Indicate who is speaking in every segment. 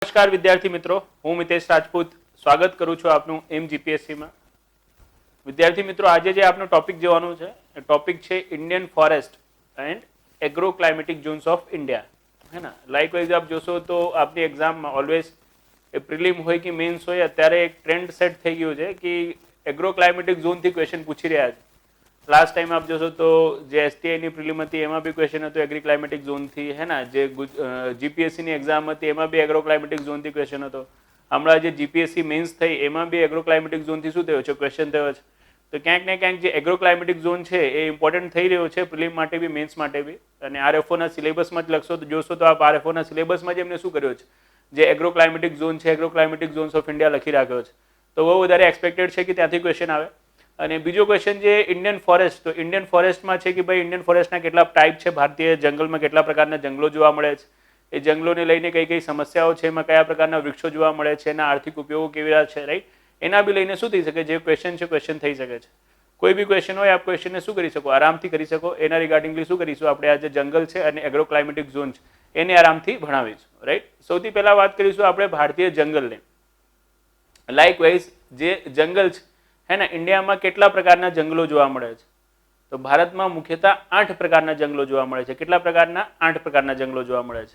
Speaker 1: નમસ્કાર વિદ્યાર્થી મિત્રો, હું મિતેશ રાજપૂત સ્વાગત કરું છું આપનું MGPSC માં. વિદ્યાર્થી મિત્રો, આજે જે આપનો ટોપિક જોવાનું છે એ ટોપિક છે Indian forest and agro climatic zones of India. હે ના, લાઇકવાઇઝ આપ જોશો તો આપની એક્ઝામમાં ઓલવેઝ એ પ્રિલિમ હોય કે મેન્સ હોય, અત્યારે એક ટ્રેન્ડ સેટ થઈ ગયું છે કે એગ્રો ક્લાઇમેટિક ઝોનથી ક્વેશ્ચન પૂછી રહ્યા છે. લાસ્ટ ટાઈમ આપ જોશો તો જે STIની પ્રિલિમ હતી એમાં બી ક્વેશ્ચન હતો એગ્રી ક્લાઇમેટિક ઝોનથી. હે ના, જે GPSCની એક્ઝામ હતી એમાં બી એગ્રો ક્લાઇમેટિક ઝોનથી ક્વેશ્ચન હતો. હમણાં જે GPSC મેન્સ થઈ એમાં બી એગ્રો ક્લાઇમેટિક ઝોનથી શું થયો છે, ક્વેશ્ચન થયો છે. તો ક્યાંક ને ક્યાંક જે એગ્રો ક્લાઇમેટિક ઝોન છે એ ઇમ્પોર્ટન્ટ થઈ રહ્યો છે પ્રિલિમ માટે બી મેન્સ માટે બી. અને RFOના સિલેબસમાં જ લખશો તો જોશો તો આપ RFOના સિલેબસમાં જ એમને શું કર્યો છે, જે એગ્રો ક્લાઇમેટિક ઝોન છે, agro climatic zones of India લખી રાખ્યો છે. તો બહુ વધારે એક્સપેક્ટેડ છે કે ત્યાંથી ક્વેશ્ચન આવે. અને બીજો ક્વેશ્ચન જે ઇન્ડિયન ફોરેસ્ટ, તો ઇન્ડિયન ફોરેસ્ટમાં છે કે ભાઈ ઇન્ડિયન ફોરેસ્ટના કેટલા ટાઈપ છે, ભારતીય જંગલમાં કેટલા પ્રકારના જંગલો જોવા મળે છે, એ જંગલોને લઈને કઈ કઈ સમસ્યાઓ છે, એમાં કયા પ્રકારના વૃક્ષો જોવા મળે છે, એના આર્થિક ઉપયોગો કેવા છે, રાઈટ, એના બી લઈને શું થઈ શકે, જે ક્વેશ્ચન છે ક્વેશ્ચન થઈ શકે છે. કોઈ બી ક્વેશ્ચન હોય આપ ક્વેશ્ચનને શું કરી શકો, આરામથી કરી શકો. એના રિગાર્ડિંગલી શું કરીશું આપણે, આ જે જંગલ છે અને એગ્રો ક્લાઇમેટિક ઝોન છે એને આરામથી ભણાવીશું, રાઈટ. સૌથી પહેલા વાત કરીશું આપણે ભારતીય જંગલને. લાઇકવાઇઝ જે જંગલ છે હે ને, ઇન્ડિયામાં કેટલા પ્રકારના જંગલો જોવા મળે છે, તો ભારતમાં મુખ્યતઃ 8 પ્રકારના જંગલો જોવા મળે છે. કેટલા પ્રકારના? 8 પ્રકારના જંગલો જોવા મળે છે.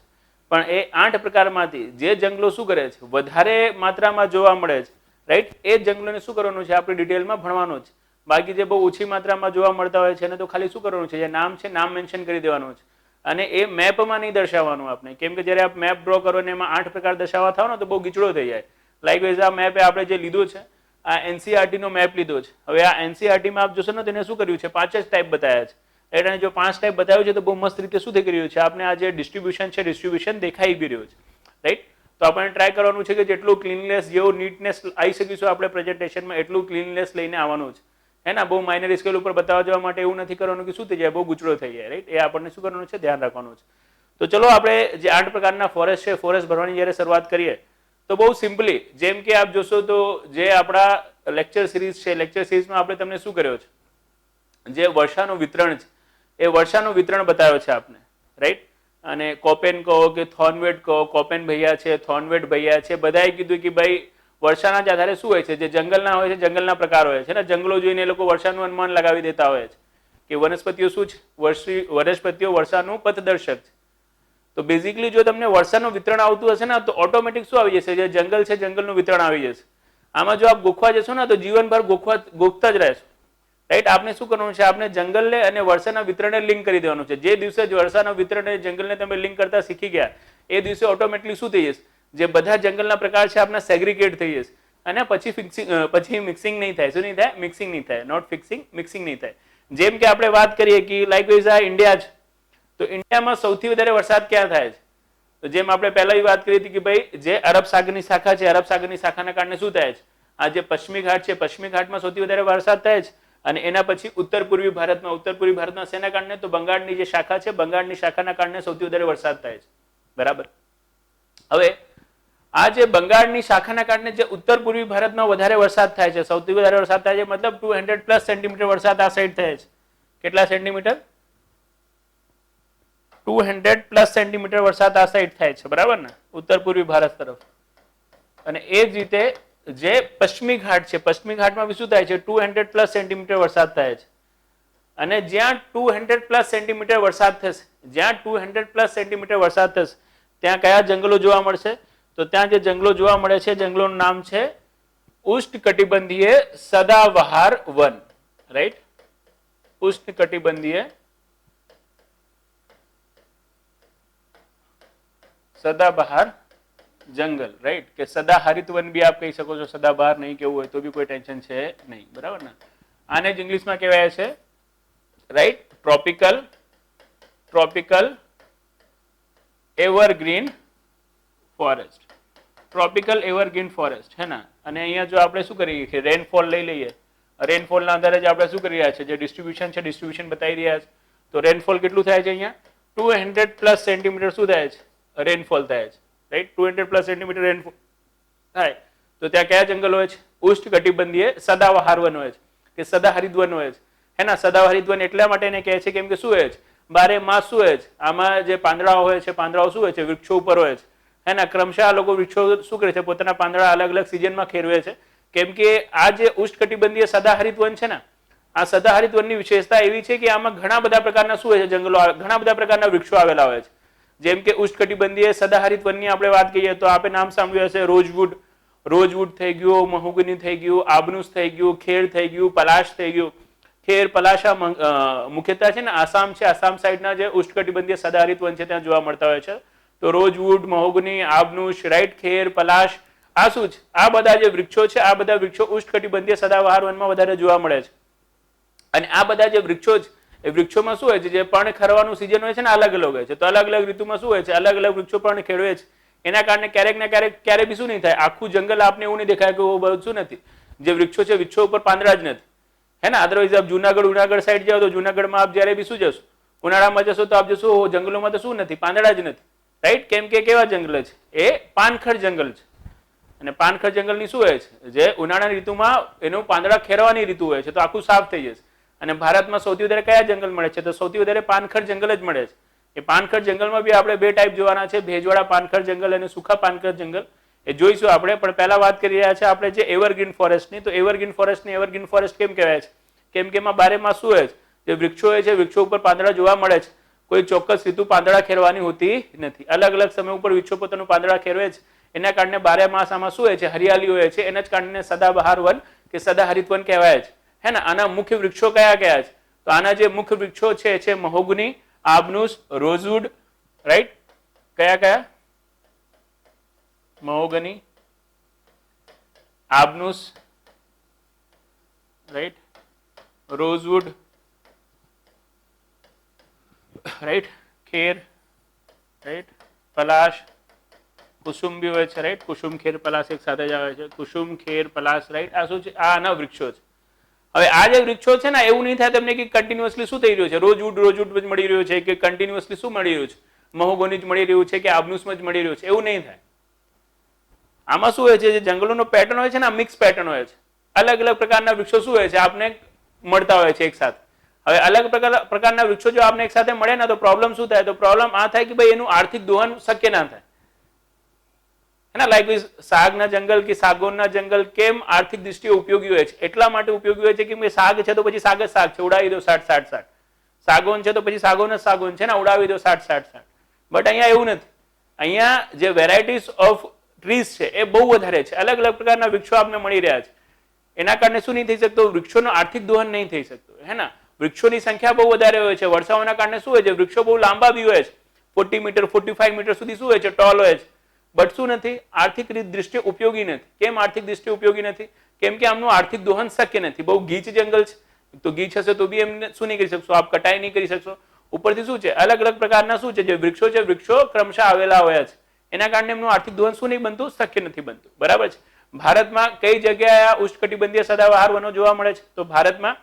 Speaker 1: પણ એ 8 પ્રકારમાંથી જે જંગલો શું કરે છે, વધારે માત્રામાં જોવા મળે છે, રાઈટ, એ જંગલોને શું કરવાનું છે, આપણે ડિટેલમાં ભણવાનું છે. બાકી જે બહુ ઓછી માત્રામાં જોવા મળતા હોય છે એને તો ખાલી શું કરવાનું છે, જે નામ છે નામ મેન્શન કરી દેવાનું છે. અને એ મેપમાં નહીં દર્શાવવાનું આપણે, કેમ કે જ્યારે આપ મેપ ડ્રો કરો ને એમાં 8 પ્રકાર દર્શાવવા થાવ ને તો બહુ ગીચડો થઈ જાય. લાઇકવાઇઝ આ મેપ આપણે જે લીધો છે, આ NCERT નો મેપ લીધો છે. હવે આ NCERT માં આપ જોશો ને તેને શું કર્યું છે, 5 જ ટાઈપ બતાવ્યા છે. એટલે જો 5 ટાઈપ બતાવ્યું છે તો બહુ મસ્ત રીતે શું થઈ રહ્યું છે, આપણે આ જે ડિસ્ટ્રીબ્યુશન છે ડિસ્ટ્રીબ્યુશન દેખાઈ બી રહ્યું છે, રાઈટ. તો આપણે ટ્રાય કરવાનું છે કે જેટલું ક્લીનનેસ, જેવું નીટનેસ આવી શકીશું આપણે પ્રેઝન્ટેશનમાં એટલું ક્લીનનેસ લઈને આવવાનું છે. હે ના, બહુ માઇનર સ્કેલ ઉપર બતાવવા જવા માટે એવું નથી કરવાનું કે શું થઈ જાય, બહુ ગુચડો થઈ જાય, રાઈટ. એ આપણને શું કરવાનું છે, ધ્યાન રાખવાનું છે. તો ચલો આપણે જે 8 પ્રકારના ફોરેસ્ટ છે, ફોરેસ્ટ ભરવાની જ્યારે શરૂઆત કરીએ તો બહુ સિમ્પલી, જેમ કે આપ જોશો તો જે આપણા લેક્ચર સિરીઝ છે, લેક્ચર સિરીઝમાં આપણે તમને શું કર્યો છે, જે વર્ષાનું વિતરણ છે એ વર્ષાનું વિતરણ બતાવ્યો છે આપને, રાઈટ. અને કોપેન કહો કે થોર્નવેટ કહો, કોપેન ભૈયા છે, થોર્નવેટ ભૈયા છે, બધાએ કીધું કે ભાઈ વર્ષાના જ આધારે શું હોય છે, જે જંગલના હોય છે જંગલના પ્રકાર હોય છે ને, જંગલો જોઈને એ લોકો વર્ષાનું અનુમાન લગાવી દેતા હોય છે કે વનસ્પતિઓ શું છે, વનસ્પતિઓ વર્ષાનું પથદર્શક છે. તો બેઝિકલી જો તમને વર્ષાનું વિતરણ આવતું હશે ને તો ઓટોમેટિક શું આવી જશે, જે જંગલ છે જંગલનું વિતરણ આવી જશે. આમાં જો આપ ગોખવા જશો ને તો જીવનભર ગોખતા જ રહેશો, રાઈટ. આપને શું કરવાનું છે, આપણે જંગલને અને વર્ષાના વિતરણને લિંક કરી દેવાનું છે. જે દિવસે વર્ષાના વિતરણ અને જંગલને તમે લિંક કરતા શીખી ગયા એ દિવસે ઓટોમેટિકલી શું થઈ જશે, જે બધા જંગલના પ્રકાર છે આપણા સેગ્રીગેટ થઈ જશે. અને પછી મિક્સિંગ નહીં થાય. શું નહીં થાય? મિક્સિંગ નહીં થાય. નોટ ફિક્સિંગ, મિક્સિંગ નહીં થાય. જેમ કે આપણે વાત કરીએ કે લાઇકવાઇઝ આ ઇન્ડિયા છે, તો ઇન્ડિયામાં સૌથી વધારે વરસાદ ક્યાં થાય છે, તો જેમ આપણે પહેલા વાત કરી હતી કે ભાઈ જે અરબ સાગરની શાખા છે, અરબ સાગરની શાખાના કારણે શું થાય છે, આ જે પશ્ચિમી ઘાટ છે, પશ્ચિમી ઘાટમાં સૌથી વધારે વરસાદ થાય છે. અને એના પછી ઉત્તર પૂર્વી ભારતમાં શેના કારણે, તો બંગાળની જે શાખા છે, બંગાળની શાખાના કારણે સૌથી વધારે વરસાદ થાય છે, બરાબર. હવે આ જે બંગાળની શાખાના કારણે જે ઉત્તર પૂર્વી ભારતમાં વધારે વરસાદ થાય છે, સૌથી વધારે વરસાદ થાય છે, મતલબ 200+ સેન્ટીમીટર વરસાદ આ સાઈડ થાય છે. કેટલા સેન્ટીમીટર? 200+ સેન્ટીમીટર વરસાદ આ સાઈડ થાય છે, બરાબર ને, ઉત્તર પૂર્વી ભારત તરફ. અને એ જ રીતે જે પશ્ચિમી ઘાટ છે, પશ્ચિમી ઘાટમાં બી શું થાય છે, 200+ સેન્ટીમીટર વરસાદ થાય છે. અને જ્યાં 200+ સેન્ટીમીટર વરસાદ થશે, જ્યાં 200+ સેન્ટીમીટર વરસાદ થશે ત્યાં કયા જંગલો જોવા મળશે, તો ત્યાં જે જંગલો જોવા મળે છે જંગલોનું નામ છે ઉષ્ણકટિબંધીય સદાબહાર વન, રાઈટ. ઉષ્ણકટિબંધીય સદાબહાર જંગલ, રાઈટ, કે સદાહરિત વન બી આપ કહી શકો છો. સદાબહાર નહીં કેવું હોય તો બી કોઈ ટેન્શન છે નહીં, બરાબર ને. આને જ ઇંગ્લિશમાં કહેવાય છે, right, tropical evergreen forest. Tropical evergreen forest, હે ના. અને અહીંયા જો આપણે શું કરીએ કે રેનફોલ લઈ લઈએ, રેનફોલના આધારે જ આપણે શું કરી રહ્યા છે, જે ડિસ્ટ્રીબ્યુશન છે ડિસ્ટ્રીબ્યુશન બતાવી રહ્યા છે. તો રેનફોલ કેટલું થાય છે અહીંયા, 200+ સેન્ટીમીટર શું થાય છે, રેનફોલ થાય છે, રાઈટ. 200+ સેન્ટીમીટર રેનફોલ થાય તો ત્યાં કયા જંગલ હોય છે, ઉષ્ણકટિબંધીય સદાબહાર વન હોય છે, કે સદાહરિત વન હોય છે, હે ના. સદાહરિત વન એટલા માટે એને કહે છે કેમ કે શું હોય છે, બારે માસ શું હોય છે, આમાં જે પાંદડાઓ હોય છે, પાંદડાઓ શું હોય છે, વૃક્ષો ઉપર હોય છે, હે ને ક્રમશઃ આ લોકો વૃક્ષો શું કરે છે પોતાના પાંદડા અલગ અલગ સિઝનમાં ખેરવે છે કેમ કે આ જે ઉષ્ણકટિબંધીય સદાહરિત વન છે ને આ સદાહરિત વનની વિશેષતા એવી છે કે આમાં ઘણા બધા પ્રકારના શું હોય છે જંગલો ઘણા બધા પ્રકારના વૃક્ષો આવેલા હોય છે જેમ કે ઉષ્ણકટિબંધીય સદાહરિત વનની આપણે વાત કરીએ તો આપણે નામ સાંભળ્યું હશે રોજવુડ થઈ ગયું, મહોગની થઈ ગયું, આબનુસ થઈ ગયું, ખેર થઈ ગયું, પલાશ થઈ ગયું. ખેર પલાશા મુખ્યત્વે છે ને આસામ છે, આસામ સાઈડના જે ઉષ્ણકટિબંધીય સદાહરિત વન છે ત્યાં જોવા મળતા હોય છે. તો રોજવુડ, મહોગની, આબનુસ, રાઈટ, ખેર, પલાશ આ શું છે આ બધા જે વૃક્ષો છે આ બધા વૃક્ષો ઉષ્ણકટિબંધીય સદાબહાર વનમાં વધારે જોવા મળે છે. અને આ બધા જે વૃક્ષો છે એ વૃક્ષોમાં શું હોય છે જે પર્ણ ખરવાનું સિઝન હોય છે ને અલગ અલગ હોય છે. તો અલગ અલગ ઋતુમાં શું હોય છે અલગ અલગ વૃક્ષો પર્ણ ખેડવે છે. એના કારણે ક્યારેક ને ક્યારેક બી શું નહીં થાય આખું જંગલ આપને એવું નહીં દેખાય કે બધું શું નથી જે વૃક્ષો છે વૃક્ષો ઉપર પાંદડા જ નથી હે ને. અદરવાઇઝ આપ જુનાગઢ સાઈડ જાઓ તો જુનાગઢમાં આપ જયારે બી શું જશો ઉનાળામાં જશો તો આપ જશો જંગલોમાં તો શું નથી પાંદડા જ નથી રાઈટ. કેમ કે કેવા જંગલ છે એ પાનખર જંગલ છે અને પાનખર જંગલની શું હોય છે જે ઉનાળાની ઋતુમાં એનું પાંદડા ખેરવાની ઋતુ હોય છે તો આખું સાફ થઈ જશે. અને ભારતમાં સૌથી વધારે કયા જંગલ મળે છે તો સૌથી વધારે પાનખર જંગલ જ મળે છે. એ પાનખર જંગલમાં બી આપણે બે ટાઈપ જોવાના છે ભેજવાળા પાનખર જંગલ અને સૂકા પાનખર જંગલ એ જોઈશું આપણે. પણ પહેલા વાત કરી રહ્યા છે આપણે જે એવરગ્રીન ફોરેસ્ટની. તો એવરગ્રીન ફોરેસ્ટ કેમ કહેવાય છે કેમ કે એમાં બારે માસ શું હોય છે જે વૃક્ષો હોય છે વૃક્ષો ઉપર પાંદડા જોવા મળે છે. કોઈ ચોક્કસ ઋતુ પાંદડા ખેરવાની હોતી નથી. અલગ અલગ સમય ઉપર વૃક્ષો પોતાનું પાંદડા ખેરવે છે. એના કારણે બારે માસ આમાં શું હોય છે હરિયાળી હોય છે. એના જ કારણે સદાબહાર વન કે સદાહરિત વન કહેવાય છે હે ને. આના મુખ્ય વૃક્ષો કયા કયા છે તો આના જે મુખ્ય વૃક્ષો છે મહોગની, આબનુસ, રોઝવુડ રાઈટ. કયા કયા મહોગની, આબનુસ રાઈટ, રોઝવુડ રાઈટ, ખેર રાઈટ, પલાશ, કુસુમ બી હોય છે રાઈટ. કુસુમ, ખેર, પલાશ એક સાથે જ આવે છે. કુસુમ, ખેર, પલાશ રાઈટ. આ શું છે આ આના વૃક્ષો છે. હવે આ જે વૃક્ષો છે ને એવું નહીં થાય તમને કે કન્ટિન્યુઅસલી શું થઈ રહ્યું છે રોજવુડ જ મળી રહ્યું છે કે કન્ટિન્યુઅસલી શું મળી રહ્યું છે મહોગની જ મળી રહ્યું છે કે આબનુસમાં જ મળી રહ્યું છે એવું નહીં થાય. આમાં શું હોય છે જે જંગલોનો પેટર્ન હોય છે ને આ મિક્સ પેટર્ન હોય છે. અલગ અલગ પ્રકારના વૃક્ષો શું હોય છે આપને મળતા હોય છે એક સાથે. હવે અલગ પ્રકારના વૃક્ષો જો આપને એક સાથે મળે ને તો પ્રોબ્લેમ શું થાય તો પ્રોબ્લેમ આ થાય કે ભાઈ એનું આર્થિક દોહન શક્ય ના થાય है ना. लाइक सागना जंगल कि सागोना जंगल केम आर्थिक दृष्टिए उपयोगी હોય છે એટલા માટે ઉપયોગી હોય છે કે સાગ છે તો પછી સાગ જ સાગ છે ઉડાવી દો 60 સાગોન છે તો પછી સાગોન જ સાગોન છે ને ઉડાવી દો 60 બટ અહીંયા એવું નથી. અહીંયા જે વેરાયટીઝ ઓફ ટ્રીઝ છે એ બહુ વધારે છે. અલગ અલગ પ્રકારના વૃક્ષો આપને મળી રહ્યા છે. એના કારણે શું નહીં થઈ શકતો વૃક્ષોનો આર્થિક દોહન નહીં થઈ શકતો હે ને. વૃક્ષોની સંખ્યા બહુ વધારે હોય છે. વર્ષાઓના કારણે શું હોય છે વૃક્ષો બહુ લાંબા બી હોય છે 40 મીટર 45 મીટર સુધી શું હોય છે ટોલ હોય છે. બટ શું નથી આર્થિક દ્રષ્ટિએ ઉપયોગી નથી. કેમ આર્થિક દ્રષ્ટિએ ઉપયોગી નથી કેમ કે આમનું આર્થિક દોહન શક્ય નથી. બહુ ગીચ જંગલ છે તો ગીચ હશે તો બી એમને શું નહીં કરી શકશો આપ કટાઈ નહીં કરી શકશો. ઉપરથી શું છે અલગ અલગ પ્રકારના શું છે જે વૃક્ષો છે વૃક્ષો ક્રમશઃ આવેલા હોય છે એના કારણે એમનું આર્થિક દોહન શું નહીં બનતું શક્ય નથી બનતું. બરાબર છે. ભારતમાં કઈ જગ્યાએ આ ઉષ્ણકટિબંધીય સદાબહાર વનો જોવા મળે છે તો ભારતમાં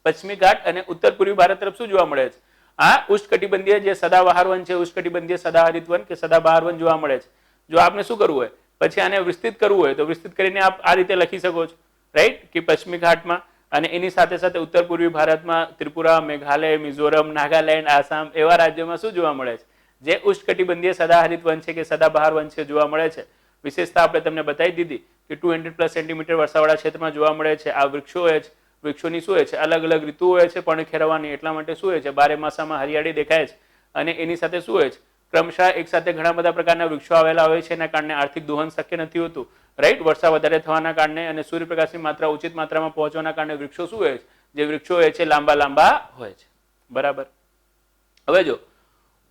Speaker 1: પશ્ચિમી ઘાટ અને ઉત્તર પૂર્વી ભારત તરફ શું જોવા મળે છે આ ઉષ્ણકટિબંધીય જે સદાબહાર વન છે ઉષ્ણકટિબંધીય સદાહરિત વન કે સદાબહાર વન જોવા મળે છે. જો આપને શું કરવું હોય પછી આને વિસ્તૃત કરવું હોય તો વિસ્તૃત કરીને આપ આ રીતે લખી શકો છો રાઈટ કે પશ્ચિમી ઘાટમાં અને એની સાથે સાથે ઉત્તર પૂર્વી ભારતમાં ત્રિપુરા, મેઘાલય, મિઝોરમ, નાગાલેન્ડ, આસામ એવા રાજ્યોમાં શું જોવા મળે છે જે ઉષ્ણકટિબંધીય સદાહરિત વન છે કે સદાબહાર વન છે જોવા મળે છે. વિશેષતા આપણે તમને બતાવી દીધી કે 200+ સેન્ટીમીટર વર્ષાવાળા ક્ષેત્રમાં જોવા મળે છે. આ વૃક્ષો હોય છે વૃક્ષોની શું હોય છે અલગ અલગ ઋતુ હોય છે પણ ખેરવાની એટલા માટે શું હોય છે બારે માસામાં હરિયાળી દેખાય છે અને એની સાથે શું હોય છે ક્રમશઃ એક સાથે ઘણા બધા પ્રકારના વૃક્ષો આવેલા હોય છે એના કારણે આર્થિક દોહન શક્ય નથી હોતું રાઈટ. વર્ષા વધારે થવાના કારણે અને સૂર્યપ્રકાશની માત્રા ઉચિત માત્રામાં પહોંચવાના કારણે વૃક્ષો શું હોય છે જે વૃક્ષો હોય છે લાંબા હોય છે. બરાબર. હવે જો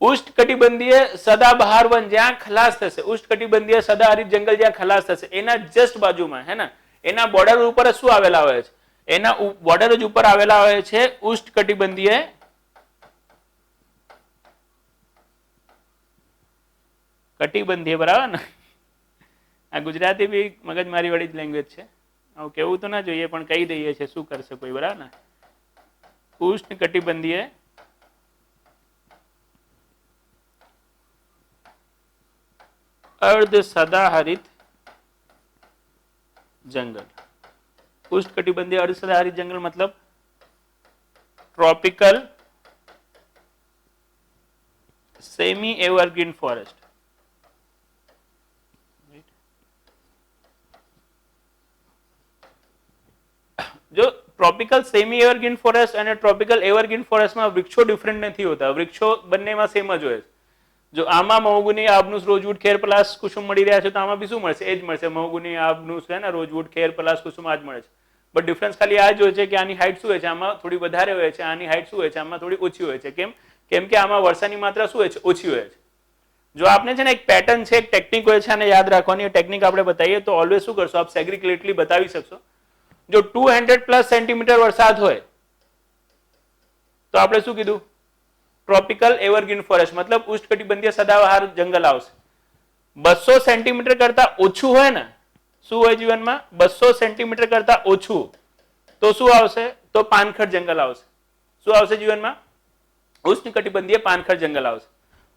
Speaker 1: ઉષ્ણકટિબંધીય સદાબહાર વન જ્યાં ખલાસ થશે ઉષ્ણકટિબંધીય સદાહરિત જંગલ જ્યાં ખલાસ થશે એના જસ્ટ બાજુમાં હે ને એના બોર્ડર ઉપર જ શું આવેલા હોય છે એના બોર્ડર જ ઉપર આવેલા હોય છે ઉષ્ણકટિબંધીય કટિબંધીય બરાબર ને. આ ગુજરાતી બી મગજમારી વાળી જ લેંગ્વેજ છે આવું કેવું તો ના જોઈએ પણ કહી દઈએ છે શું કરશે કોઈ બરાબર ને. ઉષ્ણકટિબંધીય अर्ध सदाहरित जंगल. उष्णकटिबंधीय अर्ध सदाहरित जंगल मतलब tropical semi evergreen forest. Tropical semi evergreen forest અને ટ્રોપિકલ એવરગ્રીન ફોરેસ્ટમાં વૃક્ષો ડિફરન્ટ નથી હોતા, વૃક્ષો બંનેમાં સેમ જ હોય છે. જો આમાં મહોગની, આબનુસ, રોજવુડ, ખેરપલાસ, કુસુમ મળી રહ્યા છે તો આમાં બી શું મળશે? એ જ મળશે. મહોગની, આબનુસ છે ને, રોજવુડ, ખેરપલાસ, કુસુમ આ જ મળે છે. બટ ડિફરન્સ ખાલી આ જ હોય છે કે આની હાઇટ શું હોય છે, આમાં થોડી વધારે હોય છે, આની હાઇટ શું હોય છે, આમાં થોડી ઓછી હોય છે. કેમ કે આમાં વર્ષાની માત્રા શું હોય છે? ઓછી હોય છે. જો આપને છે ને એક પેટર્ન છે, એક ટેકનિક હોય છે, આને યાદ રાખવાની. ટેકનિક આપણે બતાવીએ તો ઓલવેઝ શું કરશો? આપ સેગ્રીગેટલી બતાવી શકશો. જો 200+ સેન્ટીમીટર વરસાદ હોય તો આપણે શું કીધું? ટ્રોપિકલ એવરગ્રીન ફોરેસ્ટ, મતલબ ઉષ્ણકટિબંધીય સદાબહાર જંગલ આવશે. 200 સેન્ટીમીટર કરતા ઓછું હોય ને, શું હોય જીવનમાં? 200 સેન્ટીમીટર કરતા ઓછું તો શું આવશે? તો પાનખર જંગલ આવશે. શું આવશે જીવનમાં? ઉષ્ણકટિબંધીય પાનખર જંગલ આવશે.